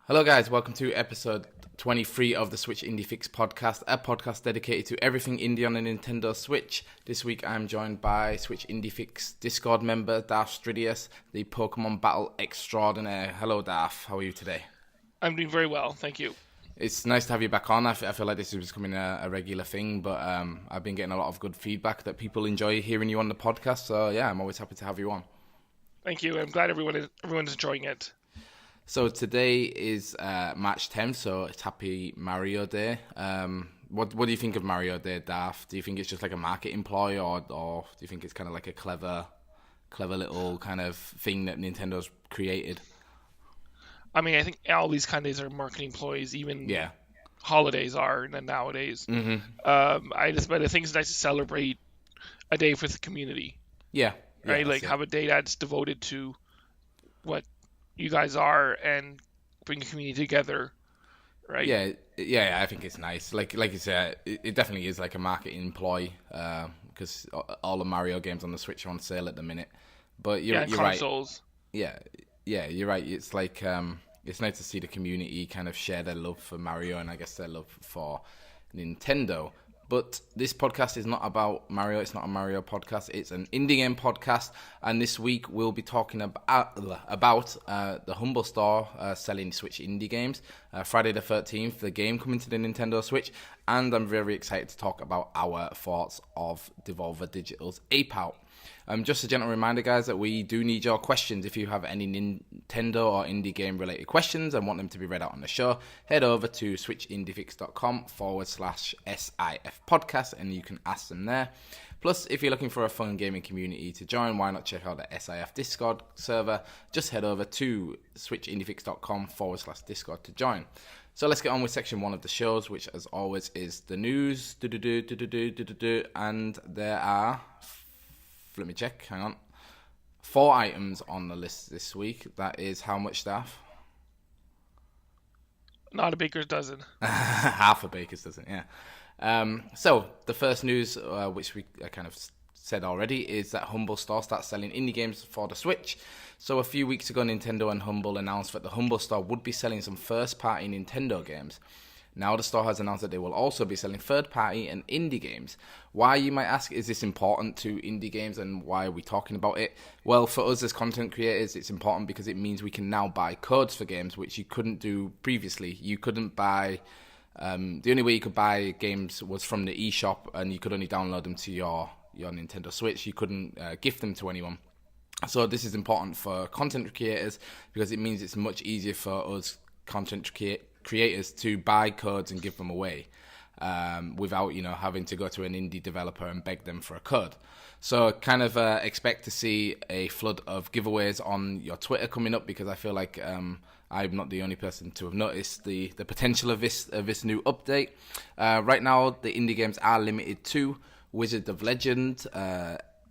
Hello guys, welcome to episode 23 of the Switch Indie Fix podcast, a podcast dedicated to everything indie on the Nintendo Switch. This week I'm joined by Switch Indie Fix Discord member Darth Stridius, the Pokemon Battle extraordinaire. Hello Darth, how are you today? I'm doing very well, thank you. It's nice to have you back on. I feel like this is becoming a regular thing, but I've been getting a lot of good feedback that people enjoy hearing you on the podcast, so yeah, I'm always happy to have you on. Thank you, I'm glad everyone's enjoying it. So today is March 10th, so it's Happy Mario Day. What do you think of Mario Day, Darth? Do you think it's just like a marketing ploy, or do you think it's kind of like a clever little kind of thing that Nintendo's created? I mean, I think all these kind of days are marketing ploys, even Yeah. holidays are nowadays. Mm-hmm. But I think it's nice to celebrate a day for the community. Yeah. Right? Like, have a day that's devoted to what you guys are and bring the community together, right? Yeah, I think it's nice. Like you said, it definitely is like a marketing ploy, because all the Mario games on the Switch are on sale at the minute. But you're consoles. Right. Yeah, you're right. It's like it's nice to see the community kind of share their love for Mario and I guess their love for Nintendo. But this podcast is not about Mario. It's not a Mario podcast. It's an indie game podcast. And this week we'll be talking about the Humble Store selling Switch indie games. Friday the 13th, the game coming to the Nintendo Switch. And I'm very excited to talk about our thoughts of Devolver Digital's Ape Out. Just a gentle reminder, guys, that we do need your questions. If you have any Nintendo or indie game related questions and want them to be read out on the show, head over to switchindiefix.com/SIF podcast and you can ask them there. Plus, if you're looking for a fun gaming community to join, why not check out the SIF Discord server? Just head over to switchindiefix.com/Discord to join. So let's get on with section one of the shows, which as always is the news. And there are... Let me check, hang on. 4 items on the list this week. That is how much, Staff? Not a baker's dozen. Half a baker's dozen, yeah. So, the first news, which we kind of said already, is that Humble Store starts selling indie games for the Switch. So, a few weeks ago, Nintendo and Humble announced that the Humble Store would be selling some first-party Nintendo games. Now the store has announced that they will also be selling third-party and indie games. Why, you might ask, is this important to indie games and why are we talking about it? Well, for us as content creators, it's important because it means we can now buy codes for games, which you couldn't do previously. You couldn't buy... the only way you could buy games was from the eShop, and you could only download them to your Nintendo Switch. You couldn't gift them to anyone. So this is important for content creators because it means it's much easier for us content creators to buy codes and give them away without having to go to an indie developer and beg them for a code. So kind of expect to see a flood of giveaways on your Twitter coming up, because I feel like I'm not the only person to have noticed the potential of this new update. Right now the indie games are limited to Wizard of Legend,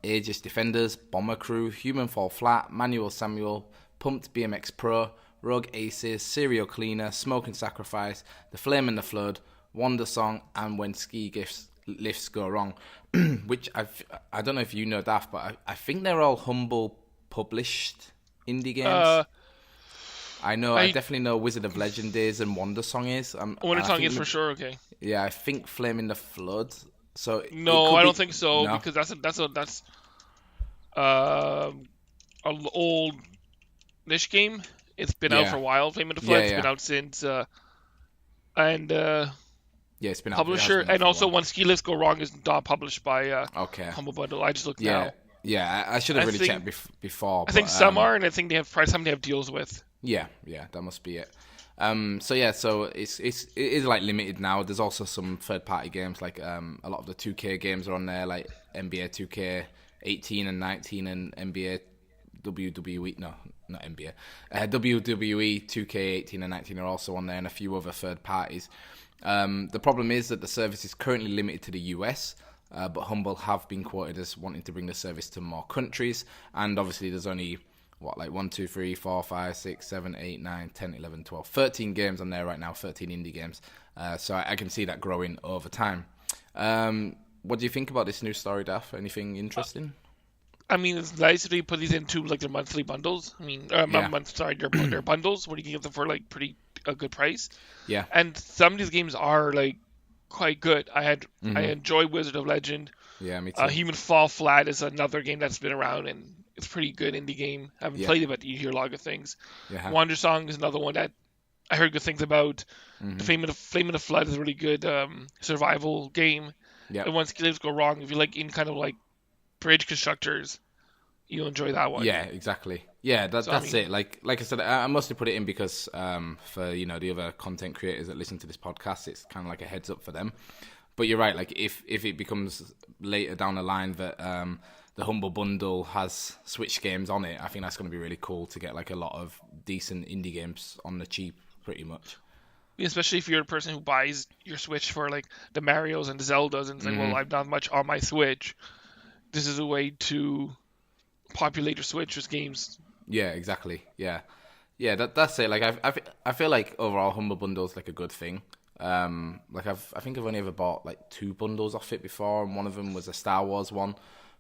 Aegis Defenders, Bomber Crew, Human Fall Flat, Manuel Samuel, Pumped BMX Pro, Rogue Aces, Serial Cleaner, Smoke and Sacrifice, The Flame and the Flood, Wonder Song, and When Ski Lifts Go Wrong, which I don't know if you know, Daft, but I think they're all Humble published indie games. I definitely know Wizard of Legend is and Wonder Song is. Wonder Song is for sure, okay. Yeah, I think Flame in the Flood. So no, I don't think so, no? Because that's an old niche game. It's been out for a while. Flame in the Flood. It's been out since, it's been out. Publisher, and also When Ski Lifts Go Wrong is not published by Humble Bundle. I just looked now. Yeah, I should have really checked before. I think some are, and I think they have probably some they have deals with. Yeah, that must be it. So it is like limited now. There's also some third party games, like a lot of the 2K games are on there, like NBA 2K 18 and 19 and NBA WWE. No, not NBA. WWE 2K 18 and 19 are also on there, and a few other third parties. The problem is that the service is currently limited to the US, but Humble have been quoted as wanting to bring the service to more countries, and obviously there's only 1, 2, 3, 4, 5, 6, 7, 8, 9, 10, 11, 12, 13 games on there right now, 13 indie games. So I can see that growing over time. What do you think about this news story, Daff? Anything interesting? I mean, it's nice if they put these into like their monthly bundles. I mean, their bundles where you can get them for like a good price. Yeah. And some of these games are like quite good. I enjoy Wizard of Legend. Yeah, me too. Human Fall Flat is another game that's been around and it's pretty good indie game. I haven't played it, but you hear a lot of good things. Yeah. Wander Song is another one that I heard good things about. The Flame of the Flood is a really good survival game. Yeah. And once games go wrong, if you like in kind of like bridge constructors, you'll enjoy that one. Yeah, exactly. Yeah, that's it. Like I said, I mostly put it in because for the other content creators that listen to this podcast, it's kind of like a heads up for them. But you're right. Like if it becomes later down the line that the Humble Bundle has Switch games on it, I think that's going to be really cool to get like a lot of decent indie games on the cheap, pretty much. Especially if you're a person who buys your Switch for like the Marios and the Zeldas and it's like, well, I've not much on my Switch. This is a way to populate your Switch with games. Yeah, exactly. Yeah, that's it. Like I feel like overall Humble Bundle is like a good thing. Like I think I've only ever bought like 2 bundles off it before, and one of them was a Star Wars one.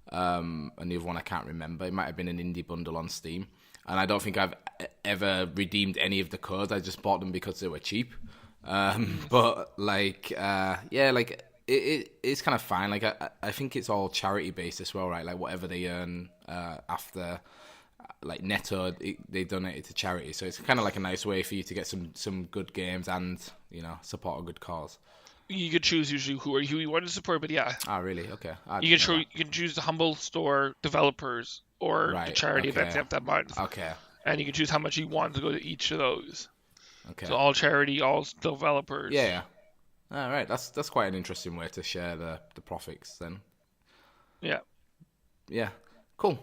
And the other one I can't remember. It might have been an indie bundle on Steam. And I don't think I've ever redeemed any of the codes. I just bought them because they were cheap. But like, like it's kind of fine. Like I think it's all charity based as well, right? Like whatever they earn after like netto, they donate it to charity. So it's kind of like a nice way for you to get some good games and support a good cause. You could choose usually who you want to support, but yeah. Ah, really? Okay. You can choose the Humble Store developers or the charity events that month. Okay. And you can choose how much you want to go to each of those. Okay. So all charity, all developers. Yeah. All right. That's quite an interesting way to share the profits then. Yeah. Yeah. Cool.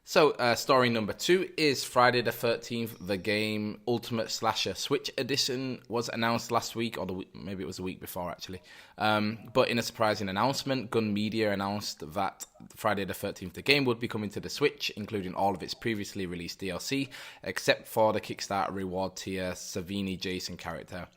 So, story number 2 is Friday the 13th, the game Ultimate Slasher Switch Edition was announced last week, or maybe it was the week before, actually. But in a surprising announcement, Gun Media announced that Friday the 13th, the game would be coming to the Switch, including all of its previously released DLC, except for the Kickstarter reward tier Savini Jason character.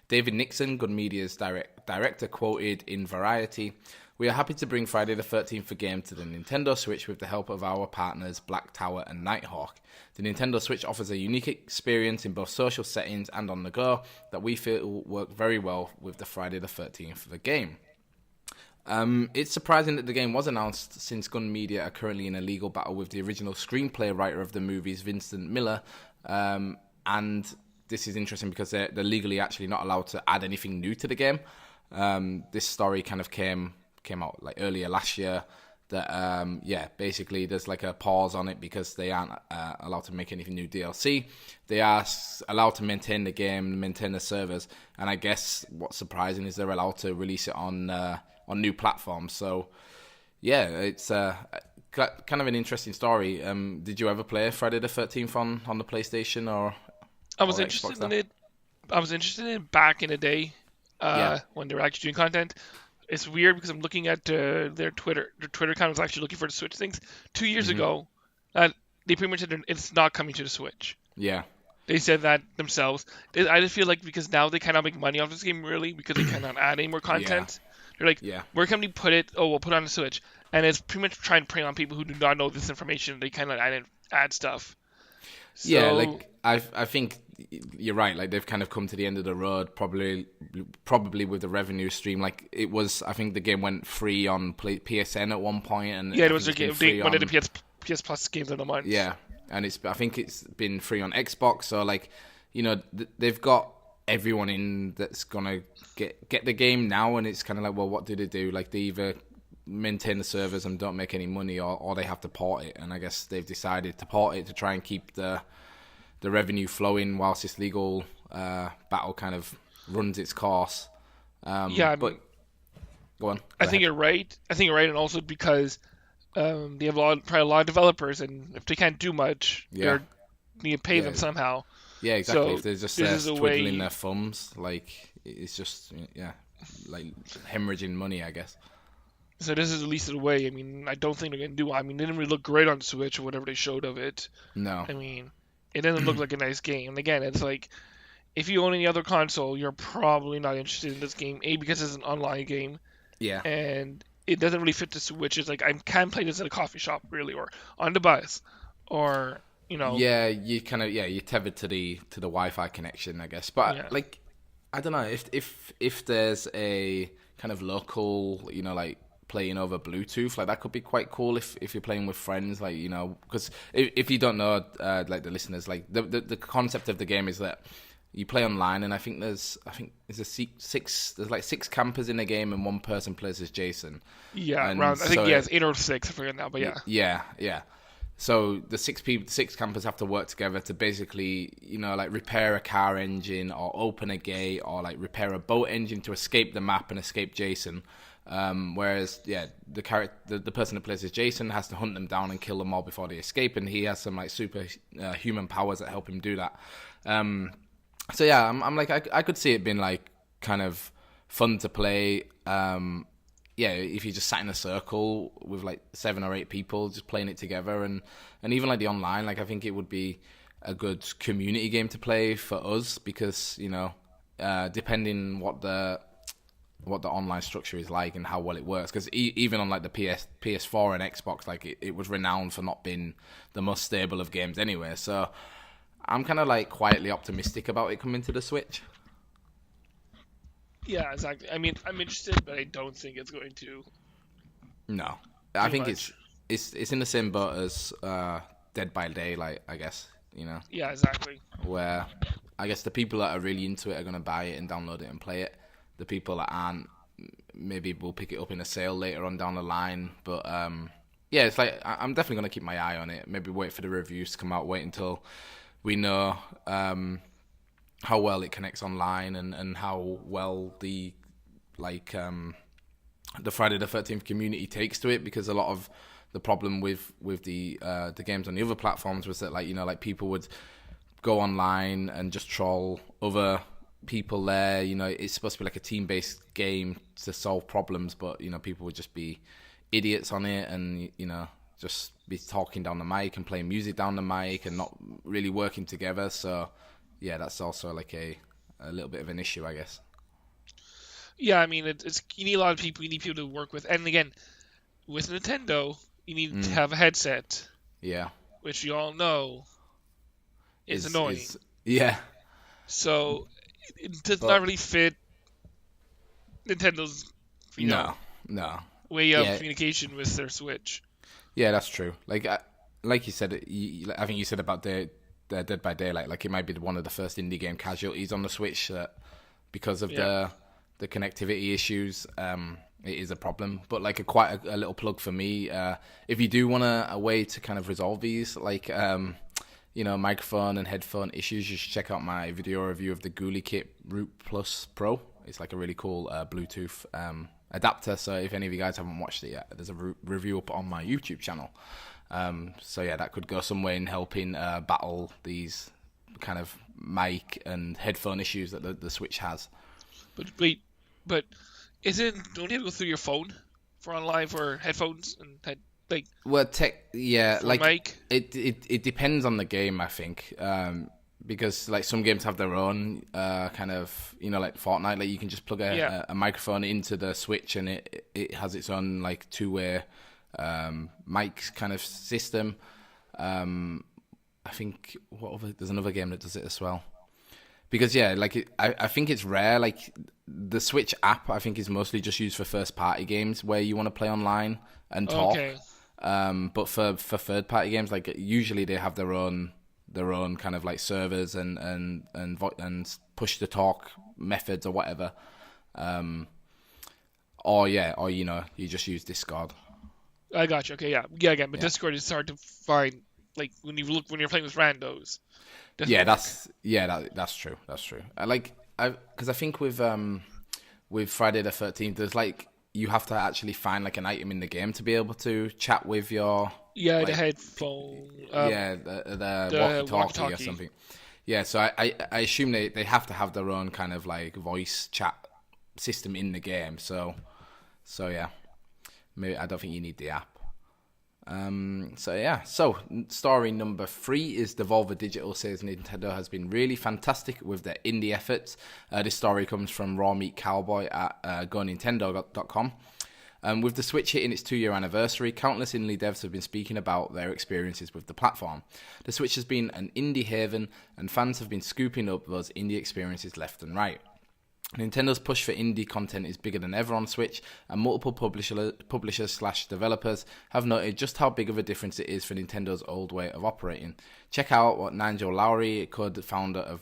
David Nixon, Gun Media's director, quoted in Variety, "We are happy to bring Friday the 13th game to the Nintendo Switch with the help of our partners Black Tower and Nighthawk. The Nintendo Switch offers a unique experience in both social settings and on the go that we feel will work very well with the Friday the 13th game." It's surprising that the game was announced since Gun Media are currently in a legal battle with the original screenplay writer of the movies, Vincent Miller, and this is interesting because they're legally actually not allowed to add anything new to the game. This story kind of came out like earlier last year that basically there's like a pause on it because they aren't allowed to make anything new DLC. They are allowed to maintain the game, maintain the servers, and I guess what's surprising is they're allowed to release it on new platforms. So yeah, it's kind of an interesting story. Did you ever play Friday the 13th on the PlayStation or? I was interested in it. I was interested in it back in the day when they were actually doing content. It's weird because I'm looking at their Twitter. Their Twitter account was actually looking for the Switch things 2 years ago. They pretty much said it's not coming to the Switch. Yeah. They said that themselves. I just feel like because now they cannot make money off this game really because they cannot add any more content. They're like, where can we put it? Oh, we'll put it on the Switch. And it's pretty much trying to prey on people who do not know this information. They cannot add stuff. So, yeah, like I think you're right. Like they've kind of come to the end of the road, probably with the revenue stream. Like it was, I think the game went free on PSN at one point, and it was one of the PS Plus games of the month. Yeah, and I think it's been free on Xbox. So like, they've got everyone in that's gonna get the game now, and it's kind of like, well, what do they do? Like they either maintain the servers and don't make any money, or they have to port it, and I guess they've decided to port it to try and keep the revenue flowing whilst this legal battle kind of runs its course. But go on. I think you're right. And also because they have probably a lot of developers, and if they can't do much, they need to pay them somehow. Yeah, exactly. So if they're just twiddling their thumbs, like it's just like hemorrhaging money, I guess. So this is at least a way. I mean, I don't think they're going to do it. I mean, it didn't really look great on Switch or whatever they showed of it. No. I mean, it doesn't look like a nice game. And again, it's like, if you own any other console, you're probably not interested in this game. A, because it's an online game. Yeah. And it doesn't really fit the Switch. It's like I can't play this at a coffee shop really, or on the bus, or Yeah, you kind of you're tethered to the Wi-Fi connection, I guess. But like, I don't know if there's a kind of local, like playing over Bluetooth, like that could be quite cool if you're playing with friends, like because if you don't know, like the listeners, like the concept of the game is that you play online, and I think there's like six campers in the game, and one person plays as Jason. Yeah, and around, I think it's 8 or 6. I forget now, but yeah. So the six campers have to work together to basically, like repair a car engine or open a gate or like repair a boat engine to escape the map and escape Jason. Whereas, the person that plays as Jason has to hunt them down and kill them all before they escape, and he has some like super human powers that help him do that. So yeah, I'm like I could see it being like kind of fun to play. If you just sat in a circle with like 7 or 8 people just playing it together, and even like the online, like I think it would be a good community game to play for us, because depending what the online structure is like and how well it works, because even on like the PS4 and Xbox, like it was renowned for not being the most stable of games anyway. So I'm kind of like quietly optimistic about it coming to the Switch. Yeah, exactly. I mean, I'm interested, but I don't think it's going to. No, I think it's in the same boat as Dead by Daylight, I guess. Yeah, exactly. Where I guess the people that are really into it are going to buy it and download it and play it. The people that aren't, maybe will pick it up in a sale later on down the line. But it's like I'm definitely going to keep my eye on it. Maybe wait for the reviews to come out. Wait until we know how well it connects online and how well the Friday the 13th community takes to it, because a lot of the problem with the games on the other platforms was that like people would go online and just troll other people there. It's supposed to be like a team-based game to solve problems, but people would just be idiots on it and just be talking down the mic and playing music down the mic and not really working together. So yeah, that's also like a little bit of an issue, I guess. Yeah, I mean, it's you need a lot of people. You need people to work with, and again, with Nintendo, you need to have a headset. Yeah. Which you all know is annoying. Yeah. So it does not really fit Nintendo's way of communication with their Switch. Yeah, that's true. Like you said, I think you said about the Dead by Daylight, like it might be one of the first indie game casualties on the Switch because of the connectivity issues. It is a problem, but like quite a little plug for me. If you do want a way to kind of resolve these, like microphone and headphone issues, you should check out my video review of the Ghoulie Kit Root Plus Pro. It's like a really cool Bluetooth adapter. So if any of you guys haven't watched it yet, there's a review up on my YouTube channel. So yeah, that could go some way in helping battle these kind of mic and headphone issues that the Switch has. But wait, don't you have to go through your phone for online for headphones and mic? It depends on the game, I think. Because like some games have their own kind of like Fortnite, like you can just plug a microphone into the Switch and it has its own like two-way mic kind of system. I think there's another game that does it as well. Because I think it's rare. Like the Switch app, I think is mostly just used for first-party games where you want to play online and talk. Okay. But for third-party games, like usually they have their own kind of like servers and push-to-talk methods or whatever. Or you just use Discord. I got you. Okay, yeah, again, but Discord is hard to find. Like when you're playing with randos. That's true. That's true. Because I think with Friday the 13th, there's like you have to actually find like an item in the game to be able to chat with your the headphone. The walkie-talkie or something. Yeah, so I assume they have to have their own kind of like voice chat system in the game. So yeah, maybe I don't think you need the app. So story number 3 is Devolver Digital says Nintendo has been really fantastic with their indie efforts. This story comes from Raw Meat Cowboy at GoNintendo.com. With the Switch hitting its 2-year anniversary, countless indie devs have been speaking about their experiences with the platform. The Switch has been an indie haven, and fans have been scooping up those indie experiences left and right. Nintendo's push for indie content is bigger than ever on Switch, and multiple publishers/developers have noted just how big of a difference it is for Nintendo's old way of operating. Check out what Nigel Lowry, co-founder of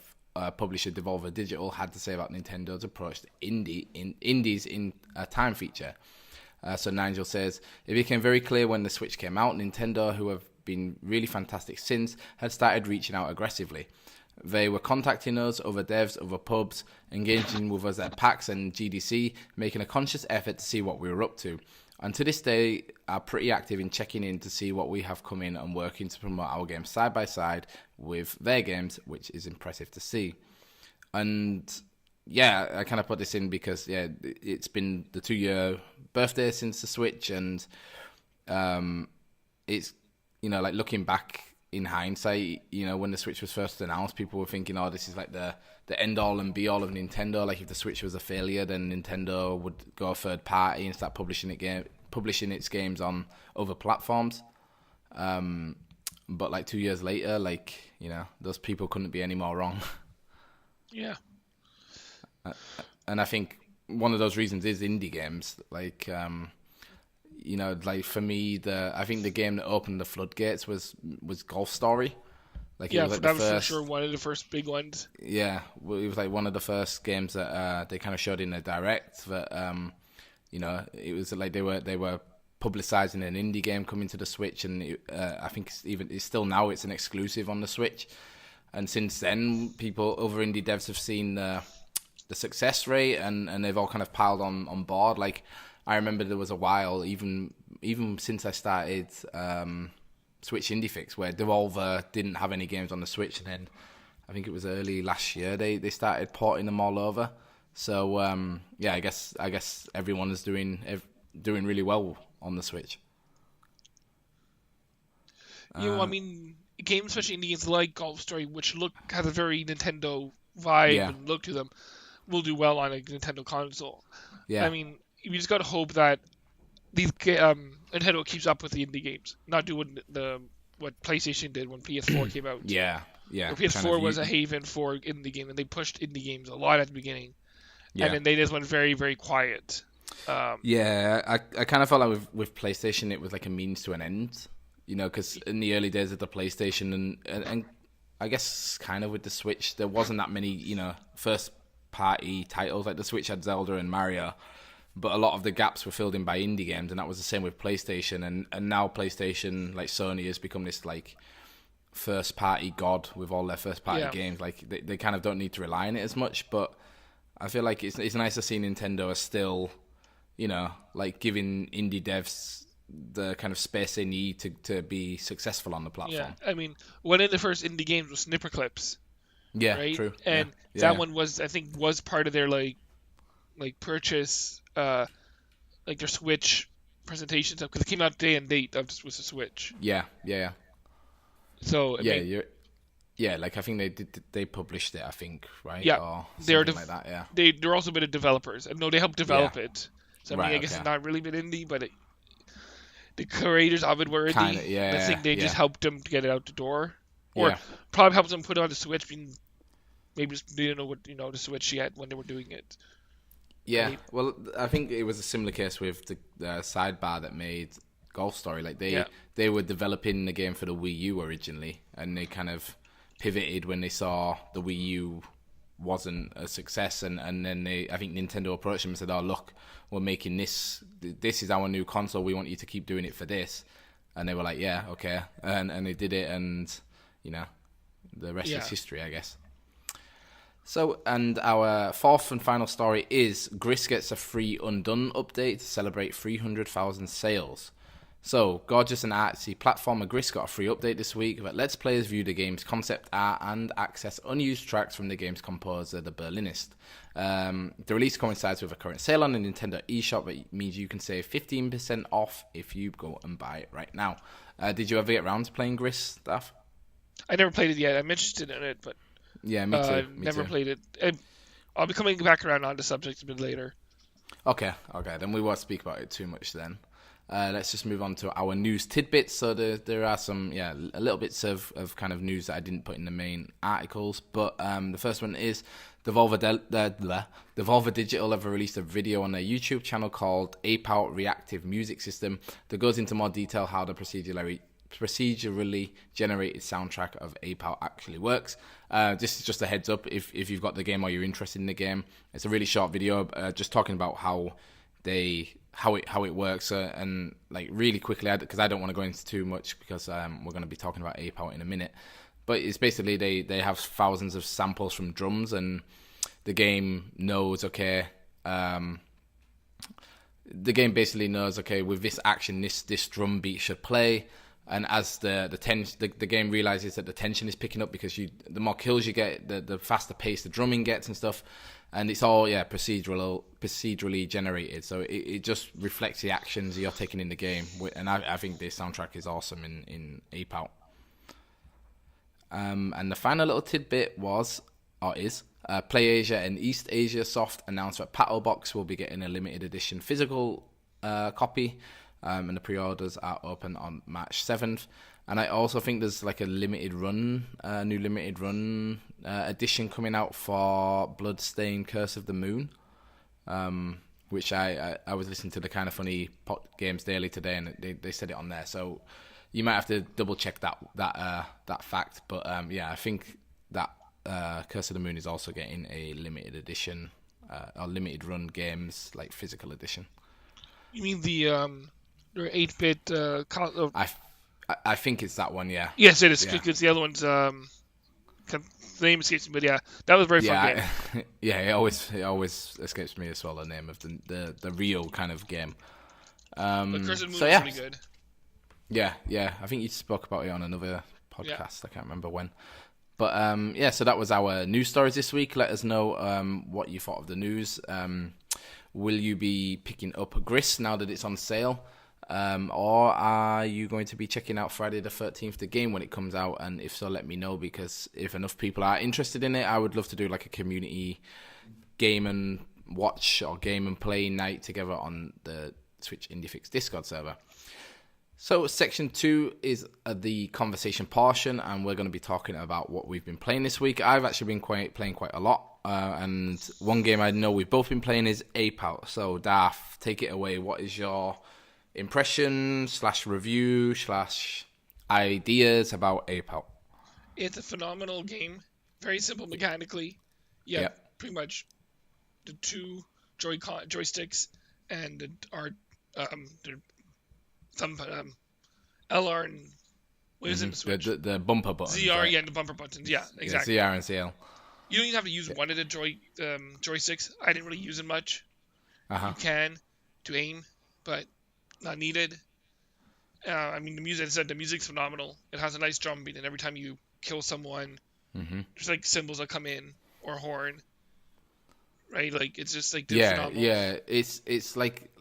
publisher Devolver Digital, had to say about Nintendo's approach to indies in a time feature. So Nigel says, it became very clear when the Switch came out, Nintendo, who have been really fantastic since, had started reaching out aggressively. They were contacting us, other devs, other pubs, engaging with us at PAX and GDC, making a conscious effort to see what we were up to. And to this day, are pretty active in checking in to see what we have come in and working to promote our games side by side with their games, which is impressive to see. And yeah, I kind of put this in because it's been the 2-year birthday since the Switch, and it's, like looking back in hindsight, when the Switch was first announced, people were thinking, oh, this is like the end all and be all of Nintendo. Like if the Switch was a failure, then Nintendo would go third party and start publishing its games on other platforms. But like 2 years later, those people couldn't be any more wrong. Yeah. And I think one of those reasons is indie games. For me, I think the game that opened the floodgates was Golf Story. That was for sure one of the first big ones. Yeah, it was like one of the first games that they kind of showed in the direct. That it was like they were publicizing an indie game coming to the Switch, and I think it's still now it's an exclusive on the Switch. And since then, other indie devs have seen the success rate, and they've all kind of piled on board. Like I remember there was a while, even since I started Switch Indie Fix, where Devolver didn't have any games on the Switch, and then I think it was early last year they started porting them all over. So I guess everyone is doing really well on the Switch. Games, especially indie games like Golf Story, which has a very Nintendo vibe and look to them, will do well on a Nintendo console. Yeah. We just got to hope that these Nintendo keeps up with the indie games, not do what PlayStation did when PS4 came out. Yeah. Where PS4 was a haven for indie games, and they pushed indie games a lot at the beginning. Yeah. And then they just went very, very quiet. I kind of felt like with PlayStation, it was like a means to an end. Because in the early days of the PlayStation and I guess kind of with the Switch, there wasn't that many, first party titles. Like the Switch had Zelda and Mario, but a lot of the gaps were filled in by indie games, and that was the same with PlayStation. And now PlayStation, like Sony, has become this like first party god with all their first party games. Like they kind of don't need to rely on it as much, but I feel like it's nice to see Nintendo are still, like giving indie devs the kind of space they need to be successful on the platform. Yeah, one of the first indie games was Snipper Clips. Yeah, right? True. And that one was part of their like purchase, like their Switch presentation stuff, because it came out day and date with the Switch. Yeah. So like I think they published it, I think, right? Yeah, or they're like that. Yeah, they're also been developers. No, they helped develop it. So I guess okay. it's not really been indie, but the creators of it were indie. I think they just helped them to get it out the door, or probably helped them put it on the Switch. Maybe just they didn't know what the Switch yet when they were doing it. Yeah, well, I think it was a similar case with the sidebar that made Golf Story. Like they were developing the game for the Wii U originally, and they kind of pivoted when they saw the Wii U wasn't a success, and then I think Nintendo approached them and said, "Oh, look, we're making this. This is our new console. We want you to keep doing it for this." And they were like, "Yeah, okay," and they did it, and the rest is history, I guess. So, and our fourth and final story is Gris gets a free Undone update to celebrate 300,000 sales. So, gorgeous and artsy platformer Gris got a free update this week that lets players view the game's concept art and access unused tracks from the game's composer, the Berlinist. The release coincides with a current sale on the Nintendo eShop that means you can save 15% off if you go and buy it right now. Did you ever get around to playing Gris stuff? I never played it yet. I'm interested in it, but yeah, me too. Never played it. I'll be coming back around on the subject a bit later. Okay, then we won't speak about it too much then. Let's just move on to our news tidbits. So there are some, a little bits of kind of news that I didn't put in the main articles. But the first one is Devolver Digital have released a video on their YouTube channel called Ape Out Reactive Music System that goes into more detail how the procedurally generated soundtrack of Ape Out actually works. This is just a heads up if you've got the game or you're interested in the game. It's a really short video just talking about how it works and like really quickly, because I don't want to go into too much because we're going to be talking about Ape Out in a minute. But it's basically they have thousands of samples from drums, and the game knows, okay, the game basically knows, okay, with this action, this drum beat should play. And as the game realizes that the tension is picking up because the more kills you get, the faster pace the drumming gets and stuff. And it's all procedurally generated, so it just reflects the actions you're taking in the game. And I think this soundtrack is awesome in Ape Out. And the final little tidbit is PlayAsia and East Asia Soft announced that Paddlebox will be getting a limited edition physical copy, and the pre-orders are open on March 7th. And I also think there's like a new limited run edition coming out for Bloodstained Curse of the Moon, which I was listening to the Kind of Funny Games Daily today, and they said it on there. So you might have to double check that fact. But I think that Curse of the Moon is also getting a limited edition or limited run games like physical edition. You mean the 8-bit? I think it's that one, yeah. Yes, it is, because the other one's the name escapes me, but yeah, that was a very fun game. It always escapes me as well, the name of the real kind of game. But Curse of the Moon is really good. Yeah, I think you spoke about it on another podcast. I can't remember when. But so that was our news stories this week. Let us know what you thought of the news. Will you be picking up Gris now that it's on sale? Or are you going to be checking out Friday the 13th, the game, when it comes out? And if so, let me know, because if enough people are interested in it, I would love to do like a community game and watch or game and play night together on the Switch IndieFix Discord server. So section 2 is the conversation portion, and we're going to be talking about what we've been playing this week. I've actually been playing quite a lot, and one game I know we've both been playing is Ape Out. So Darth, take it away. What is your impression / review / ideas about Ape Out? It's a phenomenal game. Very simple mechanically. Pretty much the two joysticks and the thumb LR and what is it? Switch? The bumper buttons. ZR, right? The bumper buttons. Yeah, exactly. ZR and CL. You don't even have to use one of the joysticks. I didn't really use it much. Uh-huh. You can to aim, but not needed. The music. The music's phenomenal. It has a nice drum beat, and every time you kill someone, there's like cymbals that come in or horn. Right, like it's just like phenomenal. Yeah. It's like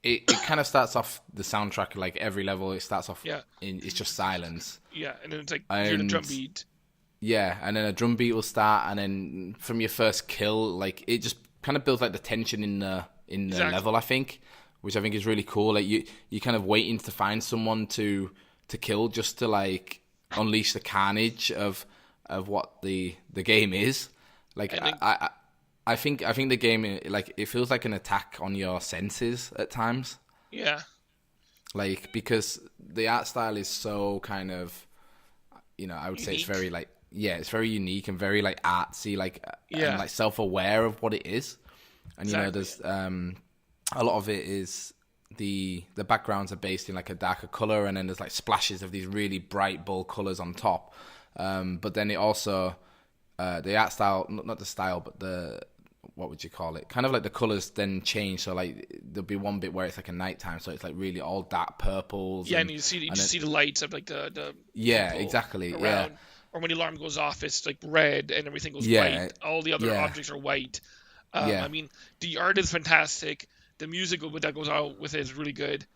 it kind of starts off the soundtrack like every level. It starts off it's just silence. Yeah, and then it's like hear the drum beat. Yeah, and then a drum beat will start, and then from your first kill, like it just kind of builds like the tension in the level, I think, which I think is really cool. Like you kind of waiting to find someone to kill just to like unleash the carnage of what the game is. Like I think the game, like, it feels like an attack on your senses at times. Yeah. Like, because the art style is so kind of, I would say it's very like, it's very unique and very like artsy, like, and like self-aware of what it is. And there's a lot of it is the backgrounds are based in like a darker color, and then there's like splashes of these really bright bold colors on top. But then it also the art style, not the style, but what would you call it? Kind of like the colors then change. So like there'll be one bit where it's like a nighttime, so it's like really all dark purples. Yeah, and you see the lights of like the exactly around. Yeah. Or when the alarm goes off, it's like red and everything goes white. All the other objects are white. The art is fantastic. The music that goes out with it is really good.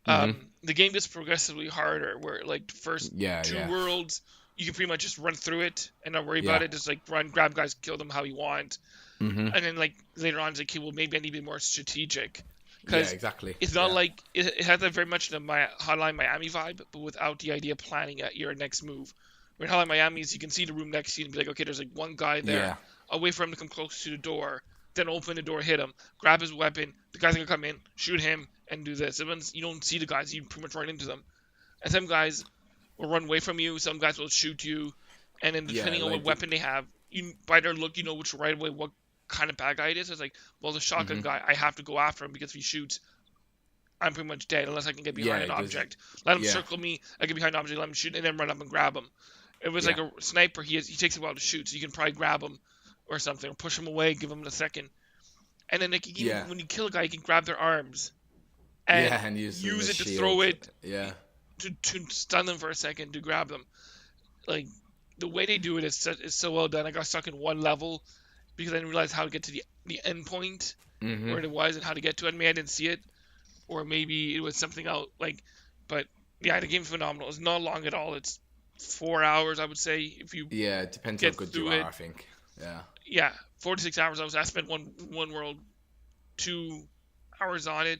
The game gets progressively harder, where like the first two worlds you can pretty much just run through it and not worry about it. Just like run, grab guys, kill them how you want. Mm-hmm. And then like later on, it's like, okay, well maybe I need to be more strategic. Yeah, exactly. It's not like it has that very much the Hotline Miami vibe, but without the idea of planning your next move. Where in Hotline Miami is you can see the room next to you and be like, okay, there's like one guy there. Yeah. I'll wait for him to come close to the door, then open the door, hit him, grab his weapon. The guy's gonna come in, shoot him, and do this. And once you don't see the guys, you pretty much run into them. And some guys will run away from you. Some guys will shoot you. And then depending on what weapon they have, you by their look, you know which right away what kind of bad guy it is. It's like, well, the shotgun guy, I have to go after him because if he shoots, I'm pretty much dead unless I can get behind an object. Let him circle me, I get behind an object, let him shoot, and then run up and grab him. If it was like a sniper, he takes a while to shoot, so you can probably grab him or something, or push him away, give him a second. And then like, when you kill a guy, you can grab their arms and use it to throw it to stun them for a second, to grab them. Like, the way they do it is so well done. I got stuck in one level because I didn't realize how to get to the end point where it was and how to get to it. Maybe I didn't see it, or maybe it was something else. But yeah, the game's phenomenal. It's not long at all. It's 4 hours, I would say, if you it depends how good you are, I think. Yeah, 4 to 6 hours. I spent one world 2 hours on it.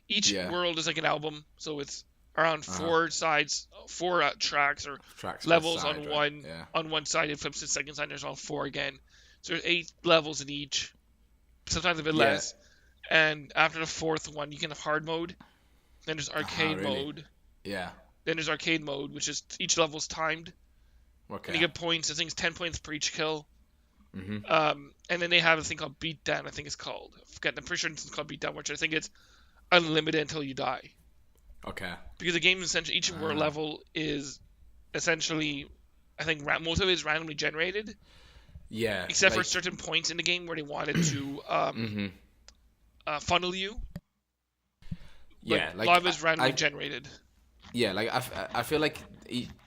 Each world is like an album, so it's around 4 sides, 4 tracks or levels side, on one on one side. It flips to the second side. There's all 4 again. So there's 8 levels in each, sometimes a bit less. And after the 4th one, you can have hard mode. Then there's arcade mode. Yeah. Then there's arcade mode, which is each level's timed. Okay. And you get points. I think it's 10 points per each kill. Mm-hmm. And then they have a thing called Beatdown, I think it's called. I'm pretty sure it's called Beatdown, which I think it's unlimited until you die. Okay. Because the game essentially, each world level is essentially, I think most of it is randomly generated. Yeah. Except for certain points in the game where they wanted to funnel you. Yeah, a lot of it is randomly generated. Yeah, like I feel like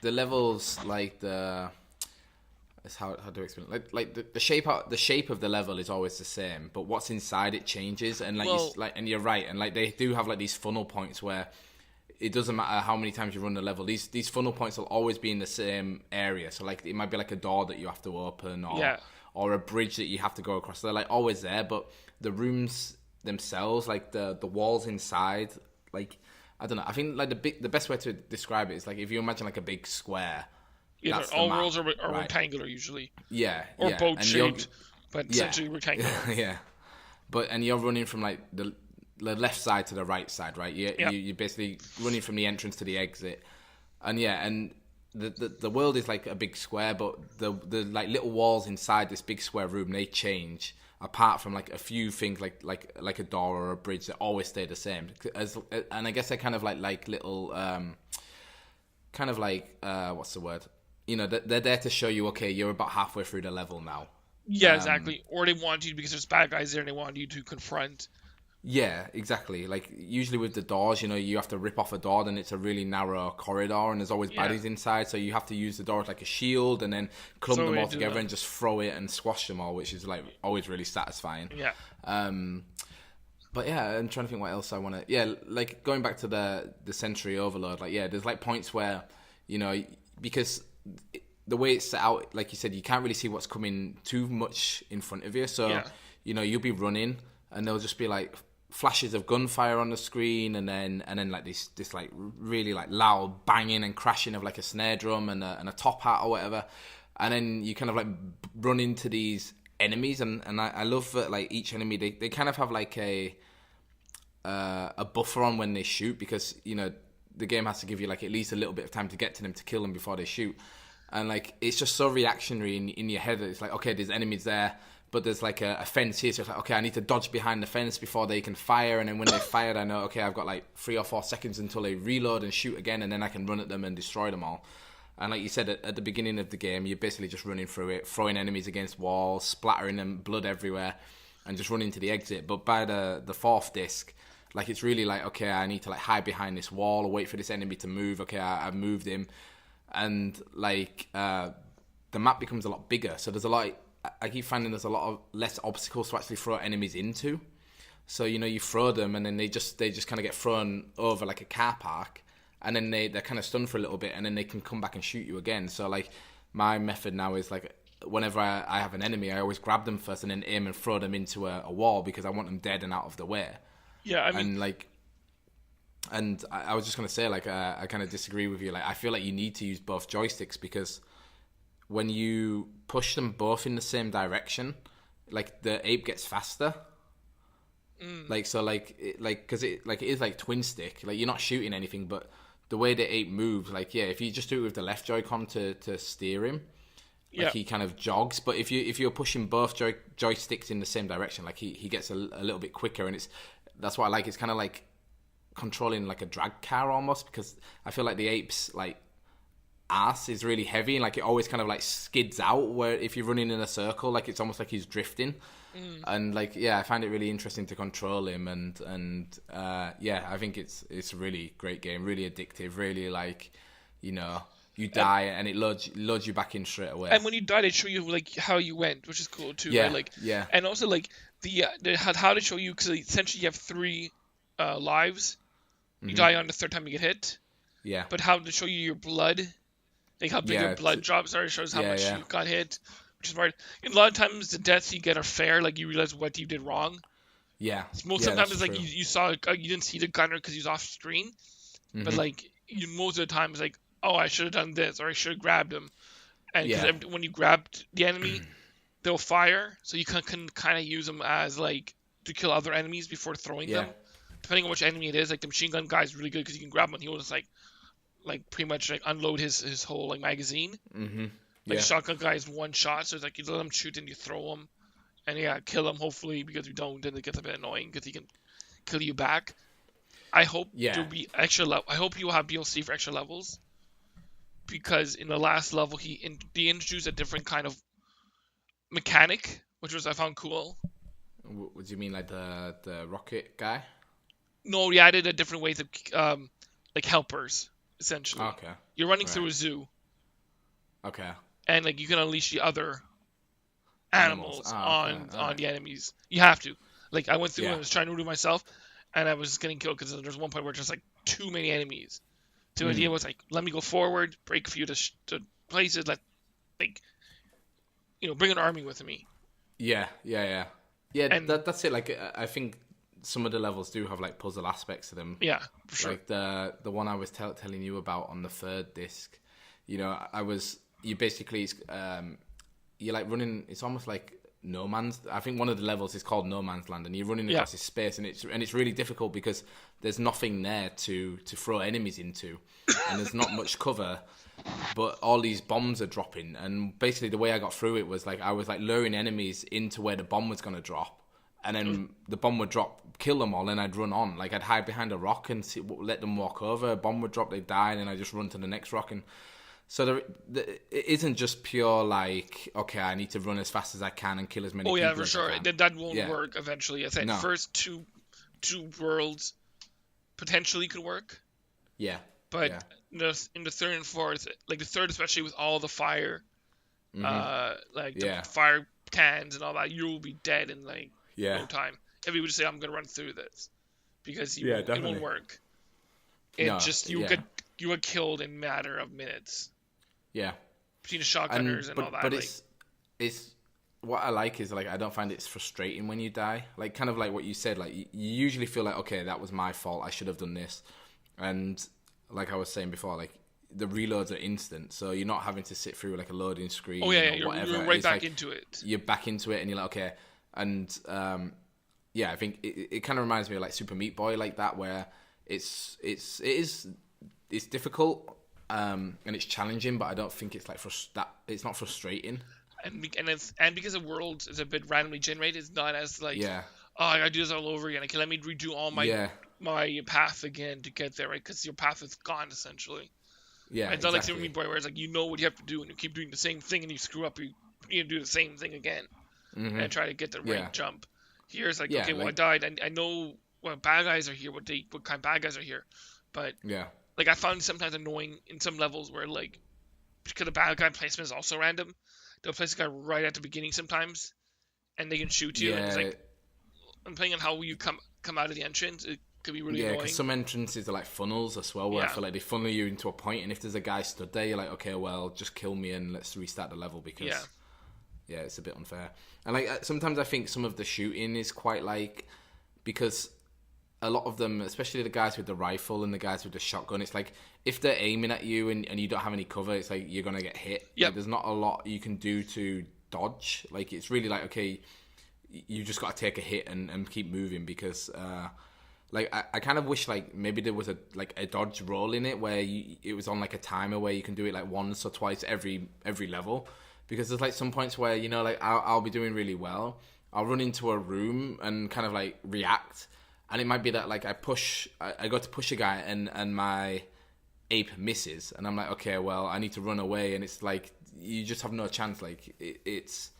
the levels, like how do I explain it? Like the shape of the level is always the same, but what's inside it changes, and and you're right, and like they do have like these funnel points where it doesn't matter how many times you run the level, these funnel points will always be in the same area. So like it might be like a door that you have to open, or a bridge that you have to go across. They're like always there, but the rooms themselves, like the walls inside, like I don't know. I think like the best way to describe it is like if you imagine like a big square. Yeah, all worlds are rectangular usually. Yeah, or boat shaped, but essentially rectangular. Yeah, and you're running from like the left side to the right side, right? You're basically running from the entrance to the exit, and the world is like a big square, but the like little walls inside this big square room, they change. Apart from like a few things like a door or a bridge that always stay the same, and I guess they're kind of like little kind of like what's the word? You know, they're there to show you, okay, you're about halfway through the level now. Yeah, exactly. Or they want you because there's bad guys there and they want you to confront. Yeah, exactly. Like usually with the doors, you know, you have to rip off a door, then it's a really narrow corridor, and there's always baddies inside, so you have to use the door as like a shield, and then clump them all together and just throw it and squash them all, which is like always really satisfying. Yeah. But yeah, I'm trying to think what else I want to. Yeah, like going back to the sensory overload. Like there's like points where, you know, because the way it's set out, like you said, you can't really see what's coming too much in front of you. So you know, you'll be running, and there'll just be like flashes of gunfire on the screen, and then like this like really like loud banging and crashing of like a snare drum and a top hat or whatever, and then you kind of like run into these enemies, and I love that like each enemy they kind of have like a buffer on when they shoot, because you know the game has to give you like at least a little bit of time to get to them to kill them before they shoot, and like it's just so reactionary in your head that it's like, okay, there's enemies there, but there's like a fence here, so it's like, okay, I need to dodge behind the fence before they can fire, and then when they fired, I know, okay, I've got like 3 or 4 seconds until they reload and shoot again, and then I can run at them and destroy them all. And like you said, at the beginning of the game, you're basically just running through it, throwing enemies against walls, splattering them, blood everywhere, and just running to the exit. But by the 4th disc, like it's really like, okay, I need to like hide behind this wall or wait for this enemy to move. Okay, I've moved him. And like the map becomes a lot bigger. So there's a lot, I keep finding there's a lot of less obstacles to actually throw enemies into. So, you know, you throw them and then they just kind of get thrown over like a car park. And then they're kind of stunned for a little bit, and then they can come back and shoot you again. So like my method now is like whenever I have an enemy, I always grab them first and then aim and throw them into a wall because I want them dead and out of the way. Yeah, I mean, and like, and I was just gonna say like I kind of disagree with you. Like I feel like you need to use both joysticks because when you push them both in the same direction, like the ape gets faster. Like so, because it is like twin stick. Like you're not shooting anything, but the way the ape moves, like if you just do it with the left Joy-Con to steer him, like he kind of jogs. But if you're pushing both joysticks in the same direction, like he gets a little bit quicker, and that's what I like. It's kind of like controlling like a drag car almost, because I feel like the ape's like ass is really heavy and like it always kind of like skids out, where if you're running in a circle, like it's almost like he's drifting. And like I find it really interesting to control him, and I think it's a really great game, really addictive, really like you die and it loads you back in straight away. And when you die, they show you like how you went, which is cool too. Yeah, right? Like and also like the how to show you, because essentially you have 3 lives. You die on the 3rd time you get hit. Yeah. But how to show you your blood, like how big your blood drops are, shows how much you got hit. Which is smart. And a lot of times the deaths you get are fair, like you realize what you did wrong. Yeah. Sometimes it's like you saw you didn't see the gunner because he was off screen, but like most of the time it's like, oh, I should have done this, or I should have grabbed him. And when you grabbed the enemy, they'll fire, so you can kind of use them as like to kill other enemies before throwing them. Depending on which enemy it is, like the machine gun guy is really good because you can grab him and he'll just like pretty much like unload his whole like magazine. Like the shotgun guy is 1 shot, so it's like you let him shoot and you throw him, and kill him hopefully, because you don't, then it gets a bit annoying because he can kill you back. I hope there'll be extra level. I hope you'll have DLC for extra levels, because in the last level they introduced a different kind of mechanic, which I found cool. What do you mean, like the rocket guy? No, he added a different way to like helpers essentially. Okay. You're running through a zoo. Okay. And like you can unleash the other animals on the enemies. You have to. Like I went through and I was trying to do it myself, and I was getting killed because there's one point where there's like too many enemies. So the idea was like, let me go forward, break a few to places, like bring an army with me. Yeah. And that's it. Like I think some of the levels do have like puzzle aspects to them. Yeah, for sure. Like the one I was telling you about on the 3rd disc. You basically you're like running. It's almost like No Man's. I think one of the levels is called No Man's Land, and you're running across this space, and it's really difficult because there's nothing there to throw enemies into, and there's not much cover, but all these bombs are dropping. And basically, the way I got through it was like I was like luring enemies into where the bomb was gonna drop, and then the bomb would drop, kill them all, and I'd run on. Like I'd hide behind a rock and let them walk over. A bomb would drop, they'd die, and then I just run to the next rock. And so it isn't just pure like, okay, I need to run as fast as I can and kill as many people. Oh yeah, for sure. I can. That won't work eventually. I think first two worlds potentially could work. Yeah. But in the 3rd and 4th, like the 3rd especially with all the fire, the fire cans and all that, you will be dead in like no time. If you would just say, I'm going to run through this, because it won't work. You get killed in a matter of minutes. Yeah. Between the shotgunners and all that. But it's what I like is like I don't find it's frustrating when you die. Like kind of like what you said, like you usually feel like, okay, that was my fault, I should have done this. And like I was saying before, like the reloads are instant, so you're not having to sit through like a loading screen. Oh yeah, or whatever. You're right back into it. You're back into it, and you're like, okay. And I think it kind of reminds me of like Super Meat Boy, like that, where it's difficult and it's challenging, but I don't think it's like it's not frustrating. And because the world is a bit randomly generated, it's not as like oh, I gotta do this all over again. Okay, let me redo all my path again to get there, right? Because your path is gone essentially. Yeah, it's not like Super Meat Boy where it's like you know what you have to do and you keep doing the same thing and you screw up, you need to do the same thing again and try to get the right jump. Here it's like, okay, well I died and I know what bad guys are here, what kind of bad guys are here, but like I found sometimes annoying in some levels where like because the bad guy placement is also random, they'll place a guy right at the beginning sometimes, and they can shoot you. And it's like, depending on how you come out of the entrance, could be really Yeah, annoying. because some entrances are like funnels as well, where I feel like they funnel you into a point, and if there's a guy stood there, you're like, okay, well, just kill me and let's restart the level, because it's a bit unfair. And like sometimes I think some of the shooting is quite like, because a lot of them, especially the guys with the rifle and the guys with the shotgun, it's like if they're aiming at you and you don't have any cover, it's like you're gonna get hit. Like, there's not a lot you can do to dodge. Like it's really like, okay, you just got to take a hit and keep moving, because like I kind of wish like maybe there was a dodge roll in it where it was on like a timer where you can do it like once or twice every level, because there's like some points where, you know, like I'll be doing really well, I'll run into a room and kind of like react, and it might be that like I go to push a guy and my ape misses, and I'm like, okay, well, I need to run away, and it's like you just have no chance. Like it's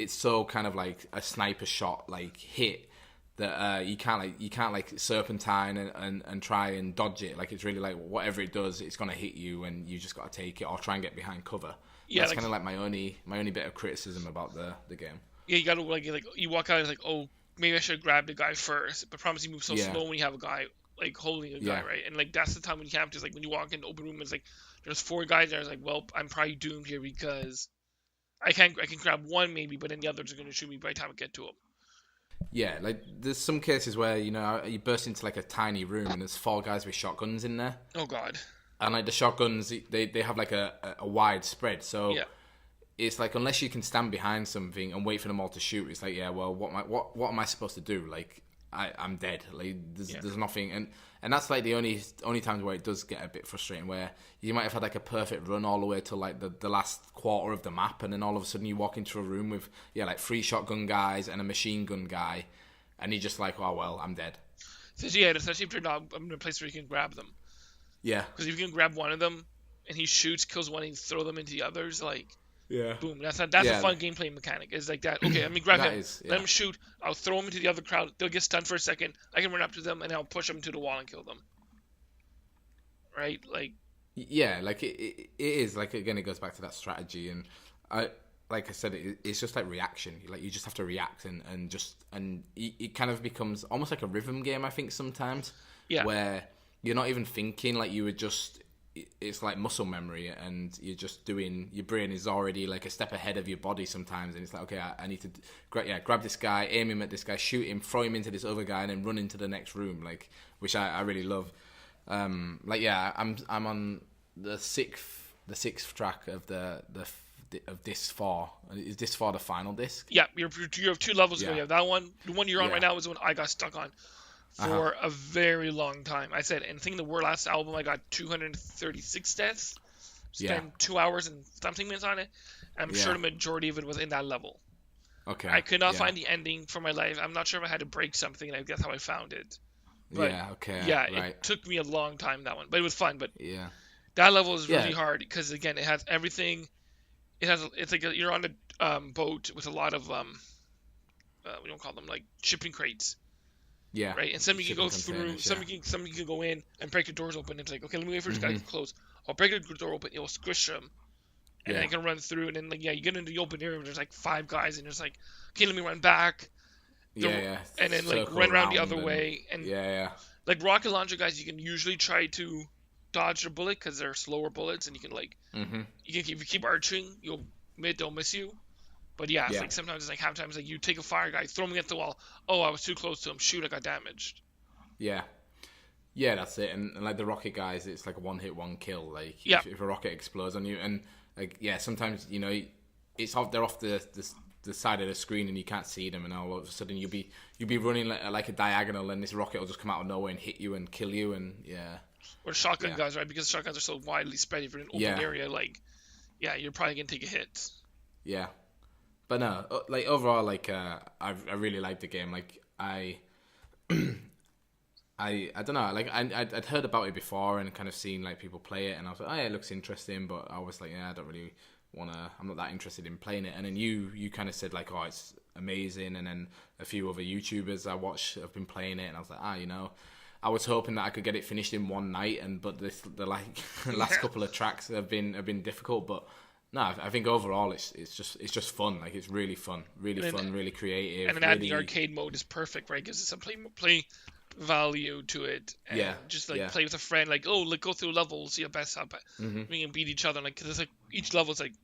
so kind of like a sniper shot like hit that you can't like serpentine and try and dodge it. Like it's really like whatever it does, it's gonna hit you, and you just gotta take it or try and get behind cover. Yeah, that's like, kind of like my only bit of criticism about the game. Yeah, you gotta like you walk out and it's like, oh, maybe I should grab the guy first, but promise you move so slow when you have a guy like holding a guy, right? And like that's the time when you have to, like when you walk into open room, it's like there's 4 guys there. It's like, well, I'm probably doomed here because I can grab one maybe, but then the others are gonna shoot me by the time I get to him. Yeah, like there's some cases where, you know, you burst into like a tiny room and there's 4 guys with shotguns in there. Oh God. And like the shotguns, they have like a wide spread, so it's like unless you can stand behind something and wait for them all to shoot, it's like, yeah, well, what am I supposed to do? Like I'm dead. Like there's nothing, and that's like the only times where it does get a bit frustrating, where you might have had like a perfect run all the way to like the last quarter of the map, and then all of a sudden you walk into a room with like 3 shotgun guys and a machine gun guy, and you're just like, oh well, I'm dead. So yeah, especially if you're not in a place where you can grab them. Yeah. Because if you can grab one of them and he shoots, kills one, and you throw them into the others, like, boom. That's a fun gameplay mechanic. It's like that. Okay, let me grab him, let him shoot. I'll throw him into the other crowd. They'll get stunned for a second. I can run up to them and I'll push them to the wall and kill them. Right? Like. Yeah, like it is like, again, it goes back to that strategy, and like I said, it's just like reaction. Like you just have to react and it kind of becomes almost like a rhythm game, I think, sometimes. Yeah. Where you're not even thinking, like you would just, it's like muscle memory, and you're just doing, your brain is already like a step ahead of your body sometimes, and it's like, okay, I need to grab this guy, aim him at this guy, shoot him, throw him into this other guy, and then run into the next room, like, which I really love. Like, yeah, I'm on the sixth track of of disc 4. Is disc 4 the final disc? Yeah, you have 2 levels to go. You have that one. The one you're on right now is the one I got stuck on for a very long time. I said, and I think the last album I got 236 deaths. Spent 2 hours and something minutes on it. I'm sure the majority of it was in that level. Okay. I could not find the ending for my life. I'm not sure if I had to break something, and that's how I found it. But, it took me a long time, that one, but it was fun. But that level is really hard because, again, it has everything. It's like you're on a boat with a lot of we don't call them like shipping crates. Yeah. Right, and some you can go through, some you can go in and break the doors open. It's like, okay, let me wait for this guy to close. I'll break the door open. It'll squish them, and I can run through. And then like, you get into the open area. There's like 5 guys, and it's like, okay, let me run back. And then like run around the other way. And like rocket launcher guys, you can usually try to dodge the bullet because they're slower bullets, and you can like you can, if you keep arching, they'll miss you. But it's like sometimes it's like half times like you take a fire guy, throw him against the wall. Oh, I was too close to him. Shoot, I got damaged. Yeah, that's it. And like the rocket guys, it's like a 1-hit 1-kill. Like if a rocket explodes on you, and like sometimes, you know, they're off the side of the screen and you can't see them, and all of a sudden you'll be running like a diagonal, and this rocket will just come out of nowhere and hit you and kill you, and Or shotgun guys, right? Because shotguns are so widely spread. If you're in an open area, like you're probably gonna take a hit. Yeah. But no, like overall, like I really liked the game. Like I don't know, like I'd heard about it before and kind of seen like people play it, and I was like, oh yeah, it looks interesting, but I was like, I don't really I'm not that interested in playing it. And then you kind of said like, oh, it's amazing, and then a few other YouTubers I watch have been playing it, and I was like, I was hoping that I could get it finished in one night, but the last couple of tracks have been difficult, but. No, I think overall it's just fun. Like it's really fun, really creative. And then adding the arcade mode is perfect, right? Because it's a play value to it, and just like play with a friend, like, oh, like go through levels, see your best up, we can beat each other, like, cause it's like each level's like,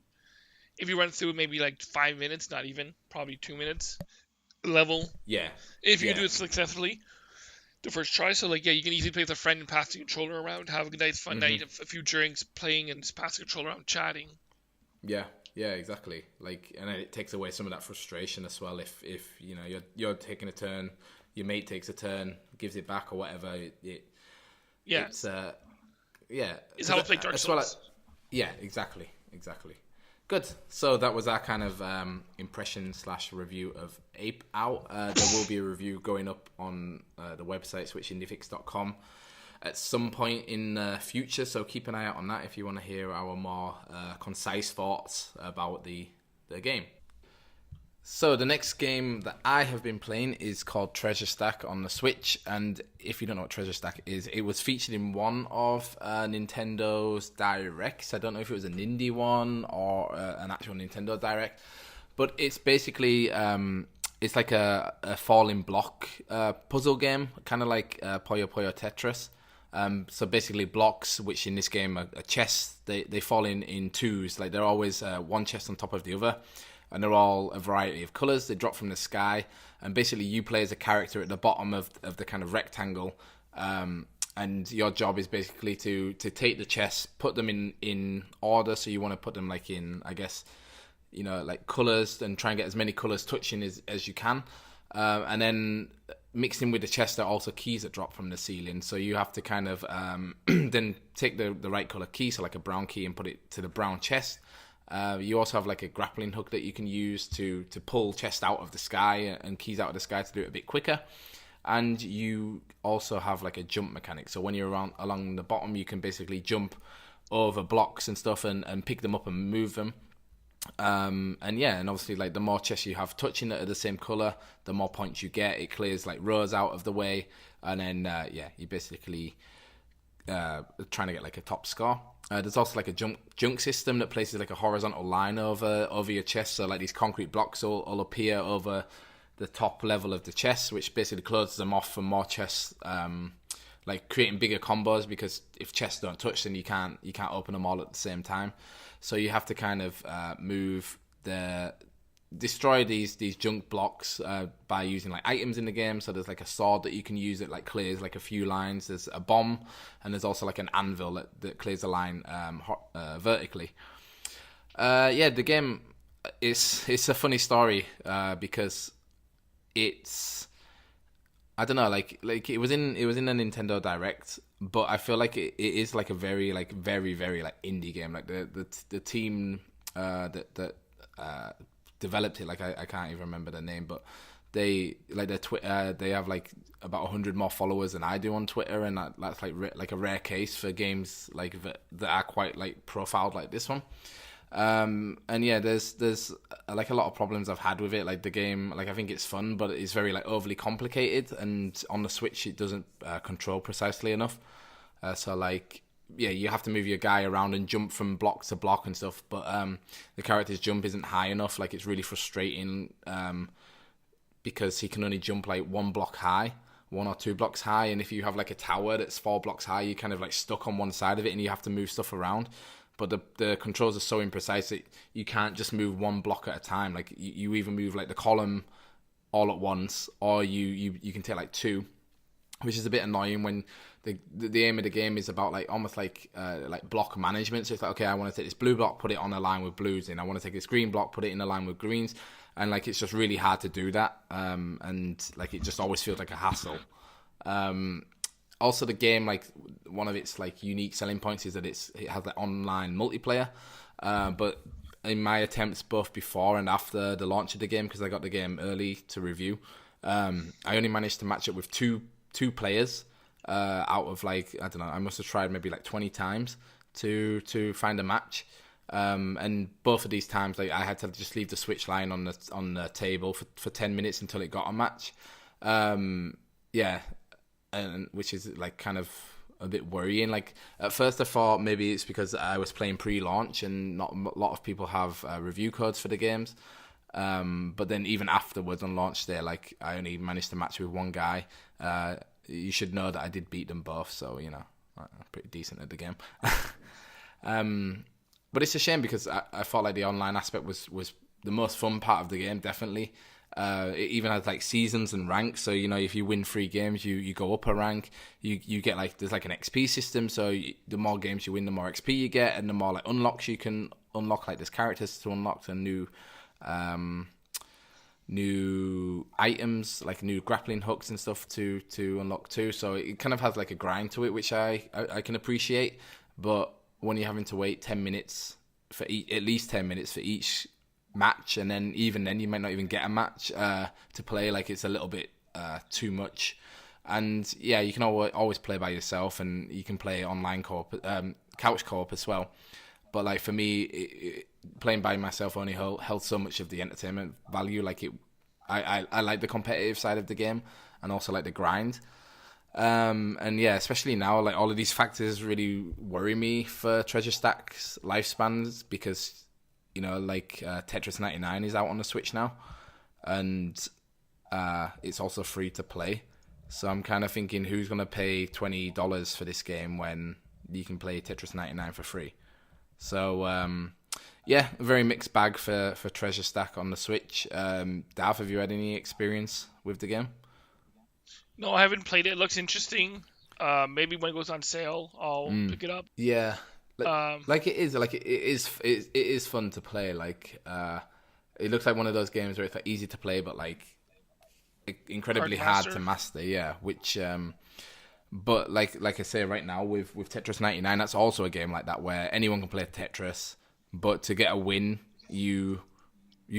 if you run through maybe like 5 minutes, not even, probably 2 minutes level. Yeah. If you do it successfully the first try, so like, yeah, you can easily play with a friend and pass the controller around, have a nice fun night, a few drinks, playing and just pass the controller around, chatting. Yeah, exactly. Like, and it takes away some of that frustration as well. If you know you're taking a turn, your mate takes a turn, gives it back or whatever. It's how I play Dark Souls. Yeah, exactly. Good. So that was our kind of impression / review of Ape Out. There will be a review going up on the website switchindiefix.com at some point in the future, so keep an eye out on that if you want to hear our more concise thoughts about the game. So the next game that I have been playing is called Treasure Stack on the Switch, and if you don't know what Treasure Stack is, it was featured in one of Nintendo's Directs. I don't know if it was an indie one or an actual Nintendo Direct, but it's basically it's like a falling block puzzle game, kind of like Puyo Puyo Tetris. So basically blocks, which in this game are chests, they fall in twos, like they're always one chest on top of the other, and they're all a variety of colours. They drop from the sky, and basically you play as a character at the bottom of the kind of rectangle, and your job is basically to take the chests, put them in order, so you want to put them like in, I guess, you know, like colours, and try and get as many colours touching as you can, and then mixed in with the chest are also keys that drop from the ceiling, so you have to kind of then take the right colour key, so like a brown key, and put it to the brown chest. You also have like a grappling hook that you can use to pull chest out of the sky and keys out of the sky to do it a bit quicker. And you also have like a jump mechanic, so when you're along the bottom, you can basically jump over blocks and stuff and pick them up and move them. And obviously, like, the more chests you have touching that are the same color, the more points you get. It clears like rows out of the way, and then you basically trying to get like a top score. There's also like a junk system that places like a horizontal line over your chest, so like these concrete blocks will appear over the top level of the chest, which basically closes them off for more chests, like creating bigger combos, because if chests don't touch, then you can't open them all at the same time. So you have to kind of destroy these junk blocks by using like items in the game. So there's like a sword that you can use that like clears like a few lines. There's a bomb, and there's also like an anvil that clears a line vertically. The game it's a funny story because it's, I don't know, like it was in a Nintendo Direct, but I feel like it is like a very very like indie game. Like the team that developed it, like I can't even remember their name, but they like their Twitter, they have like about 100 more followers than I do on Twitter, and that's like a rare case for games like that are quite like profiled like this one. There's like a lot of problems I've had with it. Like the game, like I think it's fun, but it's very like overly complicated, and on the Switch it doesn't control precisely enough. You have to move your guy around and jump from block to block and stuff, but the character's jump isn't high enough. Like it's really frustrating because he can only jump like one or two blocks high, and if you have like a tower that's 4 blocks high, you're kind of like stuck on one side of it and you have to move stuff around. But the controls are so imprecise that you can't just move one block at a time. Like you either move like the column all at once, or you can take like 2, which is a bit annoying when the aim of the game is about like almost like block management. So it's like, okay, I want to take this blue block, put it on a line with blues, and I want to take this green block, put it in a line with greens, and like it's just really hard to do that. And like it just always feels like a hassle. Also, the game, like one of its like unique selling points is that it has like online multiplayer. But in my attempts both before and after the launch of the game, because I got the game early to review, I only managed to match up with two players out of like, I don't know, I must have tried maybe like 20 times to find a match. And both of these times, like I had to just leave the Switch lying on the table for 10 minutes until it got a match. And which is like kind of a bit worrying. Like at first I thought maybe it's because I was playing pre-launch and not a lot of people have review codes for the games. But then even afterwards on launch day, like I only managed to match with one guy. you should know that I did beat them both, so I'm pretty decent at the game. But it's a shame because I felt like the online aspect was the most fun part of the game, definitely. It even has like seasons and ranks, so if you win 3 games, you go up a rank. You get there's like an XP system, so the more games you win, the more XP you get, and the more like unlocks you can unlock. Like there's characters to unlock and new items, like new grappling hooks and stuff to unlock too. So it kind of has like a grind to it, which I can appreciate. But when you're having to wait 10 minutes for at least 10 minutes for each match, and then even then you might not even get a match to play, like it's a little bit too much. And yeah, you can always play by yourself, and you can play online co-op, couch co-op as well. But like for me, playing by myself only held so much of the entertainment value. Like I like the competitive side of the game, and also like the grind. And yeah, especially now, like all of these factors really worry me for Treasure Stack's lifespans, because Tetris 99 is out on the Switch now, and it's also free to play. So I'm kind of thinking, who's going to pay $20 for this game when you can play Tetris 99 for free? So yeah, a very mixed bag for Treasure Stack on the Switch. Dav, have you had any experience with the game? No, I haven't played it. It looks interesting. Maybe when it goes on sale, I'll pick it up. Yeah, it is fun to play. Like it looks like one of those games where it's like easy to play, but like incredibly hard to master. Yeah, which but like I say, right now with Tetris 99, that's also a game like that where anyone can play Tetris, but to get a win, you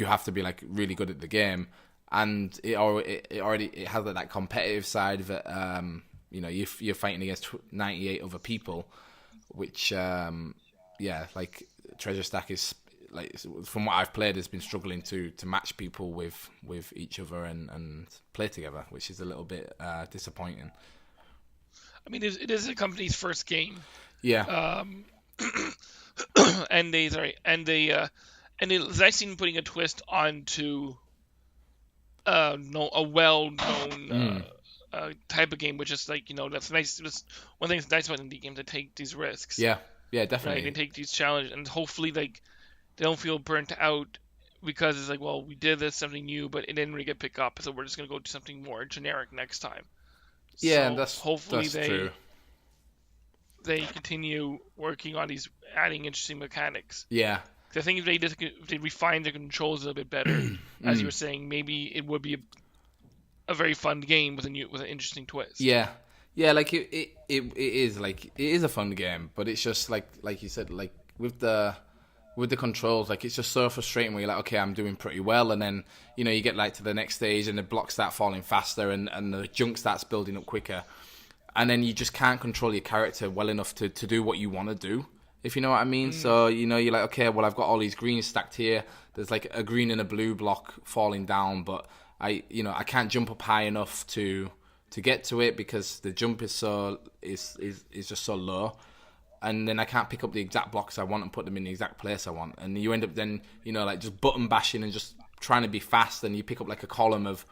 have to be like really good at the game. And it already has that competitive side of it. You're fighting against 98 other people, which like Treasure Stack is, like, from what I've played, has been struggling to match people with each other and play together, which is a little bit disappointing. I mean, it is the company's first game. Yeah. And it's nice seeing putting a twist onto a well-known type of game, which is like, that's nice. Just one thing that's nice about indie games, they take these risks. Yeah, definitely. Right? They take these challenges, and hopefully, like, they don't feel burnt out because it's like, well, we did this something new, but it didn't really get picked up, so we're just gonna go to something more generic next time. Yeah, so hopefully that's true. They continue working on these, adding interesting mechanics. Yeah. I think if they refine their controls a little bit better, as you were saying, maybe it would be a very fun game with an interesting twist. Yeah, like it is like, it is a fun game, but it's just like you said, like with the controls, like it's just so frustrating where you're like, okay, I'm doing pretty well, and then you get like to the next stage and the blocks start falling faster and the junk starts building up quicker, and then you just can't control your character well enough to do what you want to do, if you know what I mean. So you're like, okay, well, I've got all these greens stacked here. There's like a green and a blue block falling down, but I can't jump up high enough to get to it because the jump is just so low, and then I can't pick up the exact blocks I want and put them in the exact place I want, and you end up then like just button bashing and just trying to be fast, and you pick up like a column of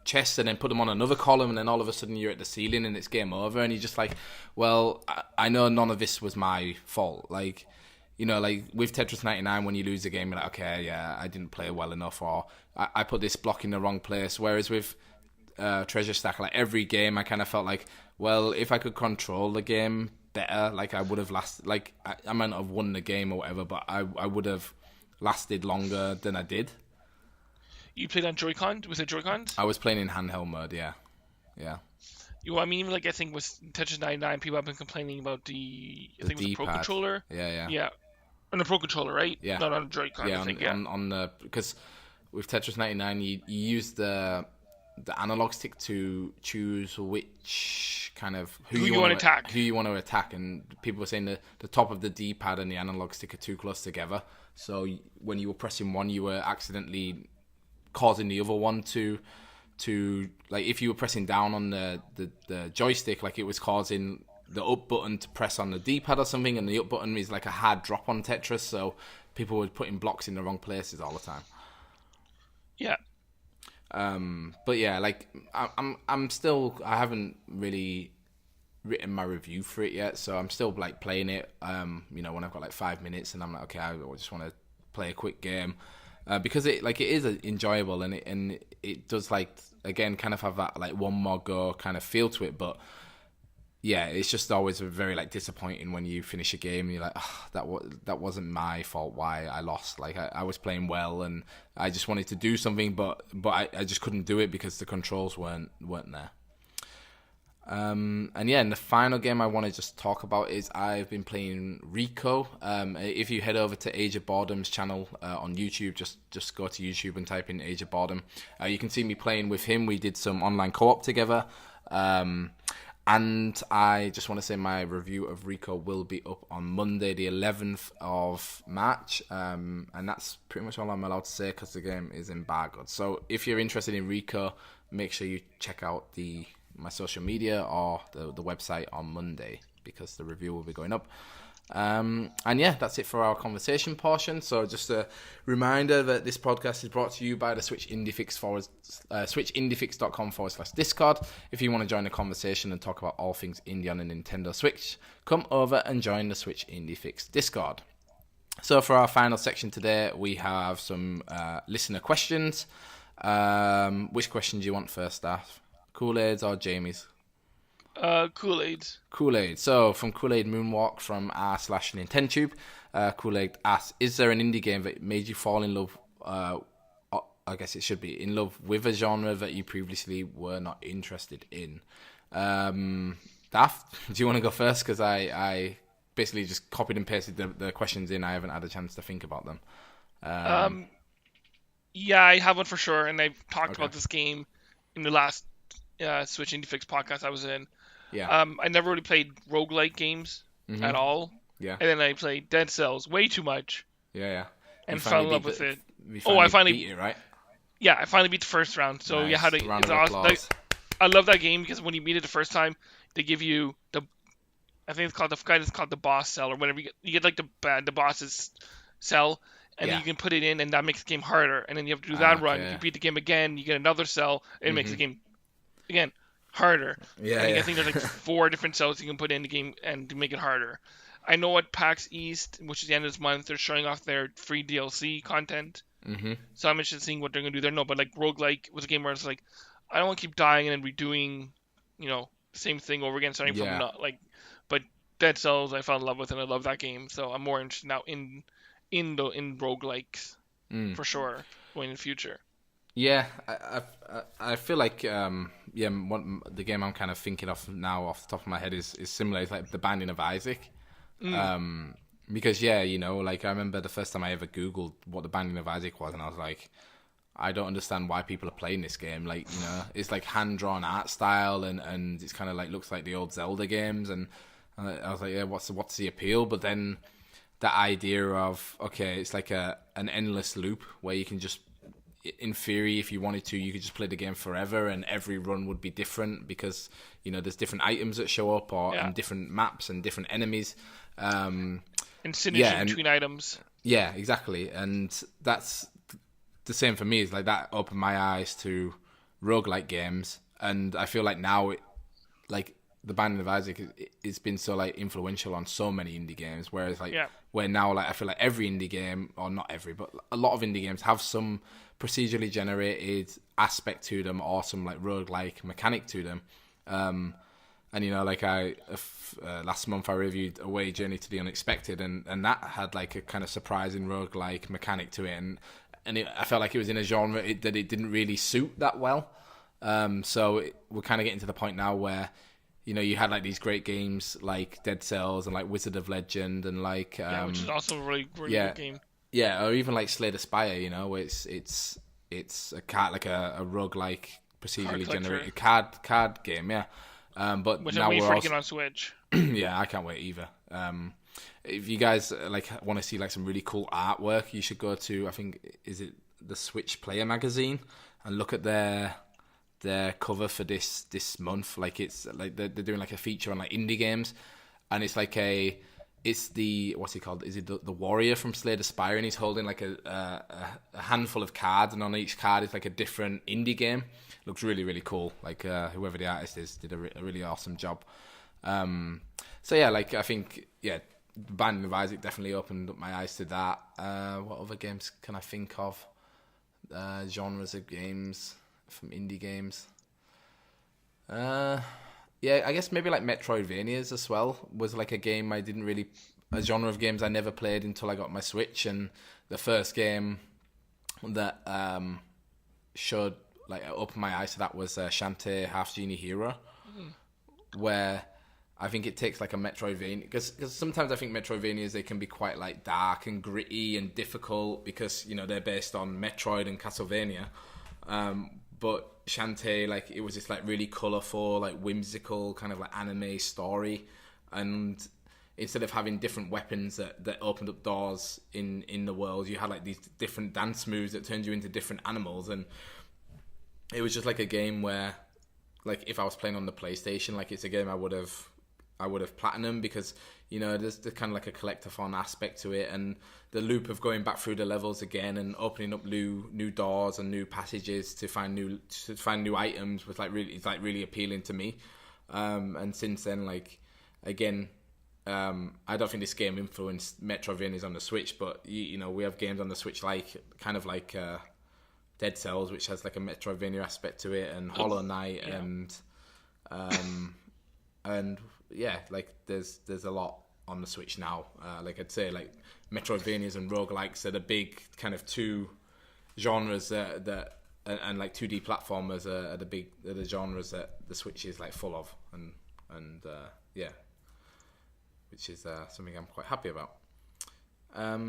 chests and then put them on another column, and then all of a sudden you're at the ceiling and it's game over, and you're just like, well, I know none of this was my fault. Like, like with Tetris 99, when you lose a game, you're like, okay, yeah, I didn't play well enough, or I put this block in the wrong place. Whereas with Treasure Stack, like every game, I kind of felt like, well, if I could control the game better, like I would have lasted, like I might not have won the game or whatever, but I would have lasted longer than I did. You played on Joy-Con? Was it Joy-Cons? I was playing in handheld mode, yeah. I mean, like, I think with Tetris 99, people have been complaining about the Pro Controller. Yeah. On the Pro Controller, right? Yeah. Not on the Joy-Con, yeah, I think, on the, because with Tetris 99, you use the analog stick to choose which kind of who you want to attack, and people were saying that the top of the D-pad and the analog stick are too close together, so when you were pressing one, you were accidentally causing the other one to like, if you were pressing down on the joystick, like it was causing the up button to press on the D-pad or something, and the up button is like a hard drop on Tetris, so people were putting blocks in the wrong places all the time. Yeah. But yeah, like I'm still, I haven't really written my review for it yet, so I'm still like playing it. When I've got like 5 minutes, and I'm like, okay, I just want to play a quick game, because it is enjoyable, and it does, like, again, kind of have that like one more go kind of feel to it. But yeah, it's just always very like disappointing when you finish a game and you're like, oh, that wasn't my fault why I lost. Like I was playing well and I just wanted to do something, but I just couldn't do it because the controls weren't there. And yeah, and the final game I want to just talk about is I've been playing Rico. If you head over to Age of Boredom's channel on YouTube, just go to YouTube and type in Age of Boredom. You can see me playing with him. We did some online co-op together. And I just want to say my review of Rico will be up on Monday, the 11th of March. And that's pretty much all I'm allowed to say because the game is embargoed. So if you're interested in Rico, make sure you check out my social media or the website on Monday because the review will be going up. And yeah, that's it for our conversation portion. So just a reminder that this podcast is brought to you by the Switch Indie Fix switchindiefix.com/Discord. If you want to join the conversation and talk about all things indie on the Nintendo Switch, come over and join the Switch Indie Fix Discord. So for our final section today, we have some listener questions. Which question do you want first, Darth? Kool-Aid's or Jamie's? Kool-Aid. Kool-Aid. So from Kool-Aid Moonwalk from r/NintenTube, Kool-Aid asks, is there an indie game that made you fall in love, I guess it should be, in love with a genre that you previously were not interested in? Daft, do you want to go first? Because I basically just copied and pasted the questions in. I haven't had a chance to think about them. Yeah, I have one for sure, and I've talked about this game in the last Switch Indie Fix podcast I was in. Yeah. I never really played roguelike games at all. Yeah. And then I played Dead Cells way too much. Yeah. And fell in love with it. I finally beat it, right? Yeah, I finally beat the first round. So nice. yeah, it's awesome. I love that game because when you beat it the first time, they give you I think it's called the boss cell or whatever. You get like the boss's cell, and then you can put it in, and that makes the game harder. And then you have to do that run. You beat the game again, you get another cell, and it makes the game again harder. Yeah, I think there's like 4 different cells you can put in the game and to make it harder. I know at PAX East, which is the end of this month, they're showing off their free DLC content. So I'm interested in seeing what they're gonna do there. No, but like roguelike was a game where it's like, I don't want to keep dying and then redoing, the same thing over again, starting from not like. But Dead Cells, I fell in love with, and I love that game. So I'm more interested now in roguelikes for sure going in the future. Yeah, I feel like the game I'm kind of thinking of now off the top of my head is similar. It's like The Binding of Isaac. Because like I remember the first time I ever Googled what The Binding of Isaac was, and I was like, I don't understand why people are playing this game. Like, it's like hand-drawn art style, and it's kind of like looks like the old Zelda games, and I was like, yeah, what's the appeal? But then that idea of, okay, it's like an endless loop where you can just, in theory, if you wanted to, you could just play the game forever, and every run would be different because there's different items that show up, and different maps and different enemies, and synergy between items. Yeah, exactly, and that's the same for me. Is like that opened my eyes to roguelike games, and I feel like now The Binding of Isaac it's been so like influential on so many indie games, whereas where now I feel like every indie game, or not every, but a lot of indie games have some procedurally generated aspect to them or some like roguelike mechanic to them. And last month I reviewed Away Journey to the Unexpected, and that had like a kind of surprising roguelike mechanic to it, and I felt like it was in a genre that it didn't really suit that well. So we're kind of getting to the point now where you had like these great games like Dead Cells and like Wizard of Legend and like which is also a really good game. Yeah, or even like Slay the Spire, where it's a card, like a roguelike procedurally generated card game, yeah. But which now I'm waiting we're for to get on Switch. Yeah, I can't wait either. If you guys want to see like some really cool artwork, you should go to, I think, is it the Switch Player magazine, and look at their cover for this month. Like it's like they're doing like a feature on like indie games, and it's like it's the, what's he called? Is he the warrior from Slay the Spire? And he's holding like a handful of cards, and on each card is like a different indie game. Looks really, really cool. Like whoever the artist is did a really awesome job. So yeah, like I think Binding of Isaac definitely opened up my eyes to that. What other games can I think of? Genres of games from indie games. Yeah, I guess maybe like Metroidvanias as well was like a game a genre of games I never played until I got my Switch, and the first game that showed like opened my eyes to that was Shantae Half Genie Hero, where I think it takes like a Metroidvania, because sometimes I think Metroidvanias, they can be quite like dark and gritty and difficult because they're based on Metroid and Castlevania. But Shantae, like, it was this like really colourful, like whimsical kind of like anime story, and instead of having different weapons that opened up doors in the world, you had like these different dance moves that turned you into different animals, and it was just like a game where, like, if I was playing on the PlayStation, like, it's a game I would have platinum, because there's kind of like a collectathon aspect to it, and the loop of going back through the levels again and opening up new doors and new passages to find new items was like really appealing to me. And since then, like, again, I don't think this game influenced Metroidvanias on the Switch, but we have games on the Switch like Dead Cells, which has like a Metroidvania aspect to it, and Hollow Knight, and yeah, like there's a lot on the Switch now. Like I'd say, like Metroidvanias and roguelikes are the big kind of two genres that and like 2D platformers are the genres that the Switch is like full of, and which is something I'm quite happy about.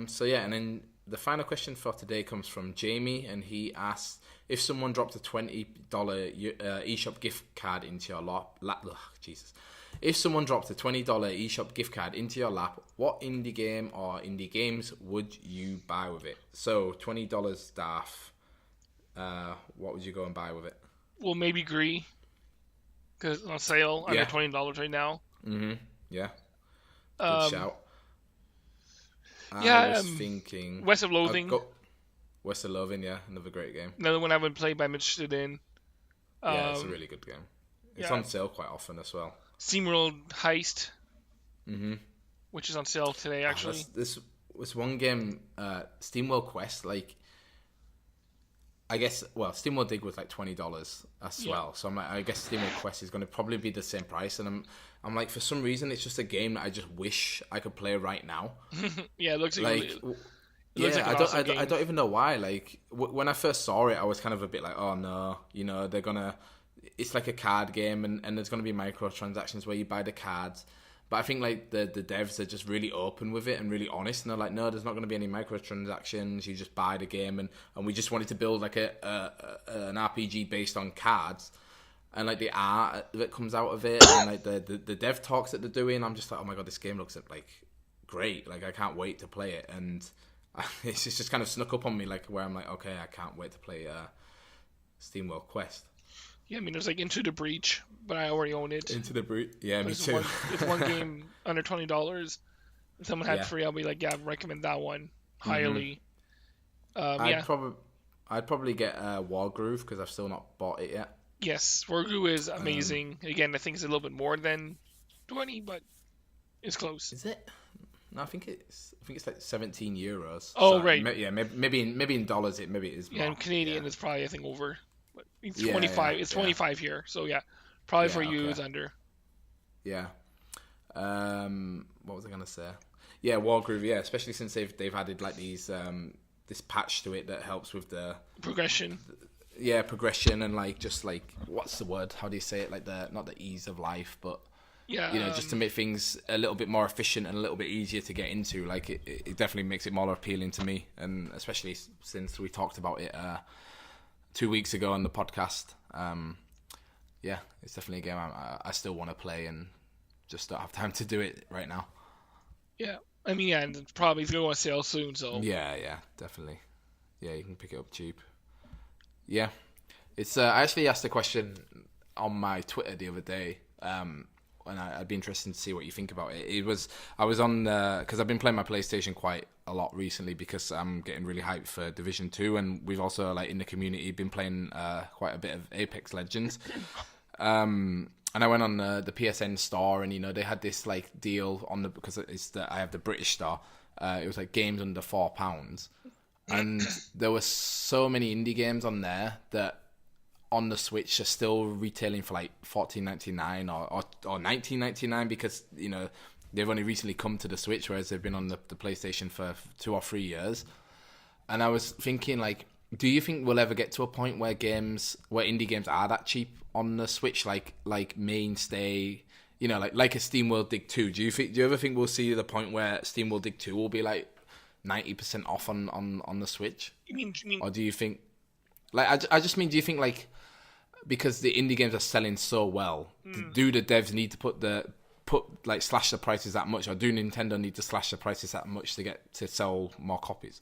So yeah, and then the final question for today comes from Jamie, and he asks, if someone dropped a $20 eShop gift card into your lap, if someone dropped a $20 eShop gift card into your lap, what indie game or indie games would you buy with it? So $20, Darth. What would you go and buy with it? Well, maybe Gree, because on sale under $20 right now. Mm-hmm. Yeah. Good shout. I was thinking West of Loathing. West of Loathing, yeah, another great game. Another one I haven't played, but I'm interested in. Yeah, it's a really good game. It's on sale quite often as well. SteamWorld Heist, which is on sale today, actually. This was one game, SteamWorld Quest, like, I guess, well, SteamWorld Dig was like $20 as well, so I guess SteamWorld Quest is going to probably be the same price, and I'm like, for some reason, it's just a game that I just wish I could play right now. Yeah, it looks like I don't even know why. Like, when I first saw it, I was kind of a bit like, oh no, they're gonna. It's like a card game, and there's gonna be microtransactions where you buy the cards. But I think like the devs are just really open with it and really honest, and they're like, no, there's not gonna be any microtransactions. You just buy the game, and we just wanted to build like an RPG based on cards. And like the art that comes out of it, and like the dev talks that they're doing, I'm just like, oh my god, this game looks like great. Like, I can't wait to play it, and it's just kind of snuck up on me, like, where I'm like, okay, I can't wait to play SteamWorld Quest. Yeah, I mean, there's like Into the Breach, but I already own it. Into the Breach, yeah, me too. It's one game under $20. If someone had free, I'll be like, yeah, recommend that one highly. I'd probably get Wargroove, because I've still not bought it yet. Yes, Wargroove is amazing. Again, I think it's a little bit more than 20, but it's close. Is it? No, I think it's like €17. Oh, so, right. Maybe in dollars it is more. Yeah, in Canadian it's probably, I think, over. But it's 25. It's 25 here, so yeah, probably for you it's under. Yeah. What was I gonna say? Yeah, Wargroove. Yeah, especially since they've added like these this patch to it that helps with the progression. Progression, and like, just like, what's the word? How do you say it? Like, not the ease of life, but just to make things a little bit more efficient and a little bit easier to get into. Like, it definitely makes it more appealing to me, and especially since we talked about it 2 weeks ago on the podcast. It's definitely a game I still want to play, and just don't have time to do it right now. Yeah, I mean, and it's probably going to go on sale soon, so. Yeah, definitely. Yeah, you can pick it up cheap. Yeah, it's. I actually asked a question on my Twitter the other day, and I'd be interested to see what you think about it. I was on because I've been playing my PlayStation quite a lot recently because I'm getting really hyped for Division 2, and we've also like in the community been playing quite a bit of Apex Legends. And I went on the PSN store, and they had this like deal on because I have the British store. It was like games under £4, and there were so many indie games on there that on the Switch are still retailing for like $14.99 or $19.99 because they've only recently come to the Switch, whereas they've been on the PlayStation for 2 or 3 years. And I was thinking, like, do you think we'll ever get to a point where indie games are that cheap on the Switch, like mainstay, like a Steam World Dig 2? Do you ever think we'll see the point where Steam World Dig 2 will be like 90% off on the Switch? You mean? Or do you think, like, I just mean, do you think like because the indie games are selling so well, do the devs need to slash the prices that much, or do Nintendo need to slash the prices that much to get to sell more copies?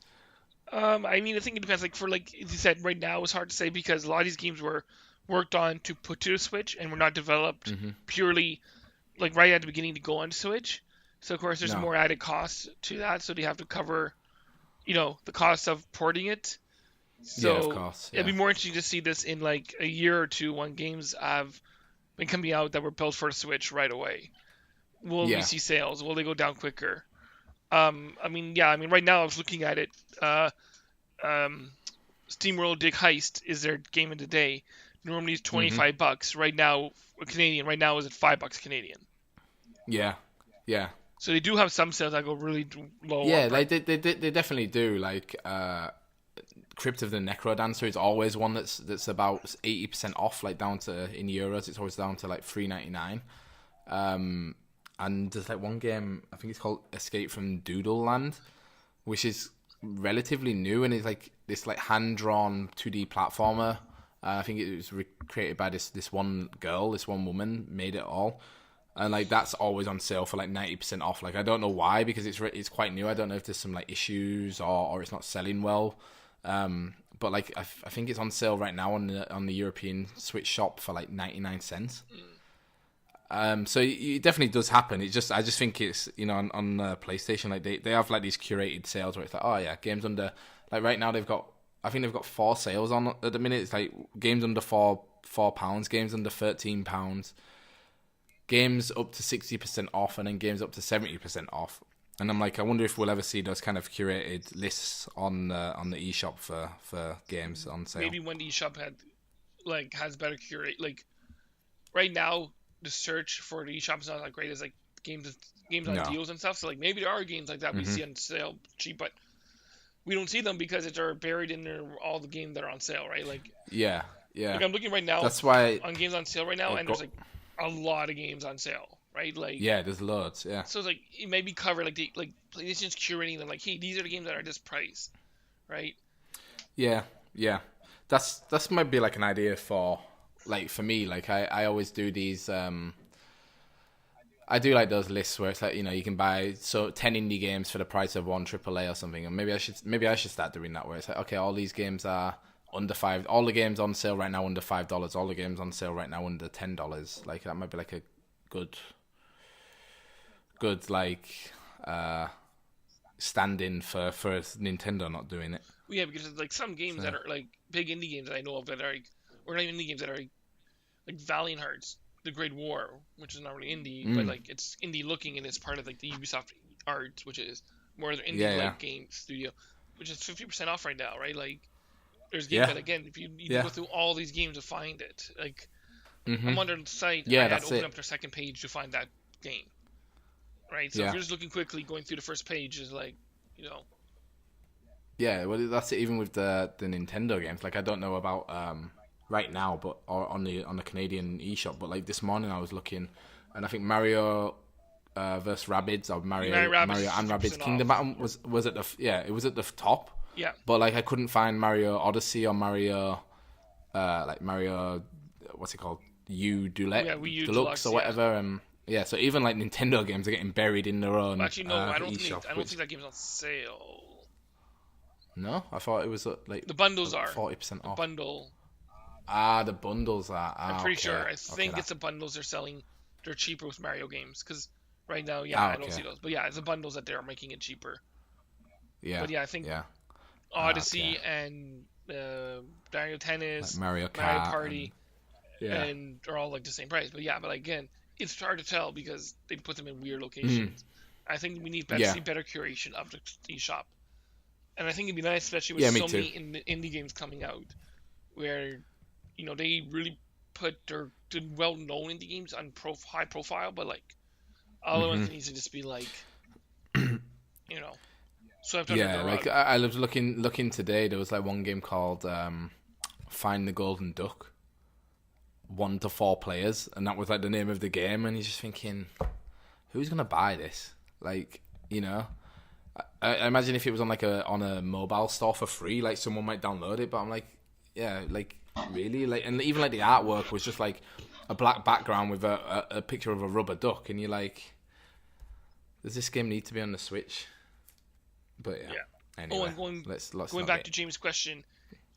I mean, I think it depends. Like, as you said, right now it's hard to say because a lot of these games were worked on to put to the Switch and were not developed purely like right at the beginning to go on Switch. So of course there's more added costs to that, so they have to cover, the cost of porting it. So yeah, of course. Yeah. It'd be more interesting to see this in like a year or two when games have been coming out that were built for the Switch right away. Will we see sales? Will they go down quicker? I mean, right now I was looking at it. SteamWorld Dig Heist is their game of the day. Normally it's $25 right now, Canadian. Right now is at $5 Canadian. Yeah. So they do have some sales that go really low. Yeah, they definitely do. Like Crypt of the Necrodancer is always one that's about 80% off, like down to in euros. It's always down to like $3.99. And there's like one game, I think it's called Escape from Doodle Land, which is relatively new, and it's like this like hand-drawn 2D platformer. I think it was created by this one woman made it all, and like that's always on sale for like 90% off. Like I don't know why, because it's quite new. I don't know if there's some like issues or it's not selling well. But like I think it's on sale right now on the European Switch shop for like 99 cents. So it definitely does happen. I just think it's on PlayStation, like they have like these curated sales where it's like, oh yeah, games under, like right now they've got 4 sales on at the minute. It's like games under £4, games under £13, games up to 60% off, and then games up to 70% off. And I'm like, I wonder if we'll ever see those kind of curated lists on the eShop for games on sale. Maybe when the eShop has better curate. Like right now, the search for the eShop is not that great as like games on deals and stuff. So like maybe there are games like that we see on sale cheap, but we don't see them because they're buried in all the games that are on sale, right? Like yeah. Like I'm looking right now. That's why on games on sale right now, and there's like a lot of games on sale, right? Like there's loads. Yeah. So it's like it may be covered like PlayStation's curating them, like, hey, these are the games that are this price, right? Yeah. That's might be like an idea for. Like for me, like I always do these. I do like those lists where it's like you can buy 10 indie games for the price of one AAA or something, and maybe I should start doing that where it's like, okay, all these games are under $5. All the games on sale right now under $5. All the games on sale right now under $10. Like that might be like a good like stand-in for Nintendo not doing it. Well, yeah, because it's like some games that are like big indie games that I know of that are like, or not even indie games that are like Valiant Hearts, The Great War, which is not really indie, but like it's indie looking, and it's part of like the Ubisoft Arts, which is more of their indie game studio, which is 50% off right now, right? Like there's games that again, if you need to go through all these games to find it, like I'm on their site, I had to open up their second page to find that game, right? So if you're just looking quickly, going through the first page is like, Yeah, well, that's it. Even with the Nintendo games, like I don't know about right now, but or on the Canadian eShop. But like this morning, I was looking, and I think Mario vs Rabbids or Mario and Rabbids Kingdom Battle was at it was at the top. Yeah. But like I couldn't find Mario Odyssey or Mario Mario what's it called, U Deluxe or whatever. So even like Nintendo games are getting buried in their own. Well, actually, no, I don't think that game's on sale. No, I thought it was like the bundles are 40% off. The bundle. The bundles are. I'm pretty sure. I think it's the bundles they're selling they're cheaper with Mario games because right now, I don't see those. But yeah, it's the bundles that they're making it cheaper. Yeah. But yeah, I think Odyssey and Mario Tennis, like Mario Party, and they're all like the same price. But yeah, but again, it's hard to tell because they put them in weird locations. I think we need to see better curation of the eShop. And I think it'd be nice, especially with so many indie games coming out, where, they really put their well-known indie games on high profile, but like all of it needs to just be like, swept under the rug. Like I was looking today. There was like one game called Find the Golden Duck. 1 to 4 players, and that was like the name of the game. And you're just thinking, who's gonna buy this? Like, I imagine if it was on on a mobile store for free, like someone might download it. But I'm like, yeah, like really, like, and even like the artwork was just like a black background with a picture of a rubber duck, and you're like, does this game need to be on the Switch? But yeah. Anyway, let's going back to James' question,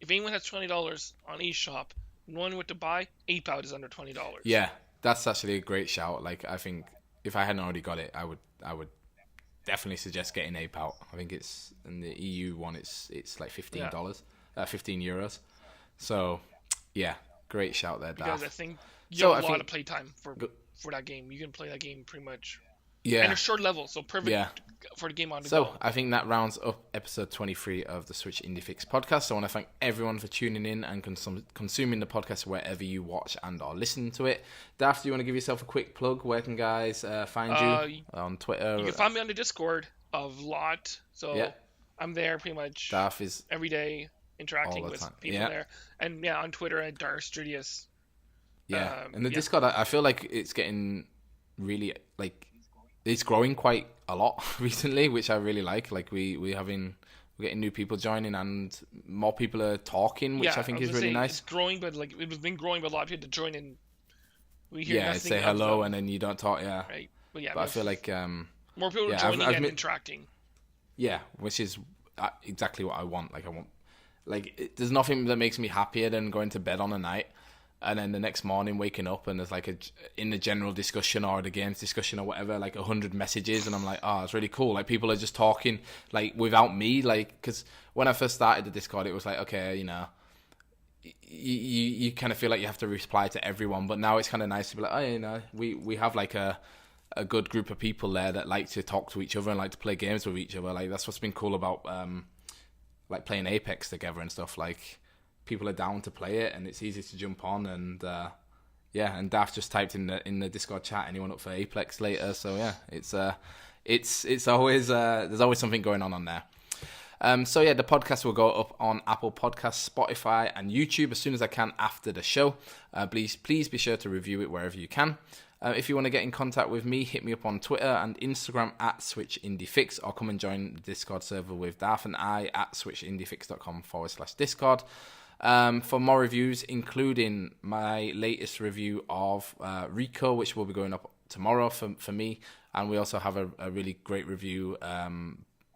if anyone has $20 on eShop, knowing what to buy, Ape Out is under $20. Yeah, that's actually a great shout. Like, I think if I hadn't already got it, I would definitely suggest getting Ape Out. I think it's in the EU one. It's like $15, €15. So yeah, great shout there, Daph. Because I think you have a lot of playtime for that game. You can play that game pretty much. Yeah, and a short level, so perfect for the game on the go. So I think that rounds up episode 23 of the Switch Indie Fix podcast. So I want to thank everyone for tuning in and consuming the podcast wherever you watch and or listen to it. Daph, do you want to give yourself a quick plug? Where can guys find you on Twitter? You can find me on the Discord of Lot. So I'm there pretty much Daph is every day interacting with people there. And on Twitter at Darstudious. Yeah, and the Discord, I feel like it's getting really like... It's growing quite a lot recently, which I really like. Like we're getting new people joining and more people are talking, which I think is really nice. It's growing, but like it was been growing, but a lot of people to join in. We hear say hello and then you don't talk. Yeah, right. But I feel like more people are joining and interacting. Yeah, which is exactly what I want. There's nothing that makes me happier than going to bed on a night. And then the next morning, waking up and there's in the general discussion or the games discussion or whatever, 100 messages, and I'm like, oh, it's really cool. Like people are just talking without me, because when I first started the Discord, it was like, okay, you kind of feel like you have to reply to everyone, but now it's kind of nice to be like, oh, we have a good group of people there that like to talk to each other and like to play games with each other. Like that's what's been cool about playing Apex together and stuff. Like, people are down to play it, and it's easy to jump on. And and Daph just typed in the Discord chat anyone up for Apex later. So yeah, it's always there's always something going on there. The podcast will go up on Apple Podcasts, Spotify, and YouTube as soon as I can after the show. Please be sure to review it wherever you can. If you want to get in contact with me, hit me up on Twitter and Instagram at SwitchIndieFix, or come and join the Discord server with Daph and I at switchindiefix.com/Discord. For more reviews, including my latest review of Rico, which will be going up tomorrow for me. And we also have a really great review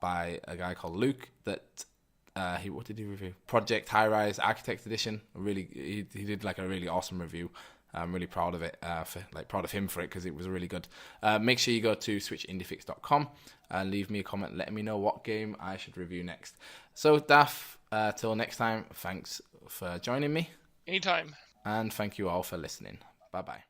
by a guy called Luke that what did he review? Project High Rise Architect Edition. He did a really awesome review. I'm really proud of it, proud of him for it, because it was really good. Make sure you go to switchindiefix.com and leave me a comment letting me know what game I should review next. So, Daph, till next time, thanks for joining me. Anytime. And thank you all for listening. Bye-bye.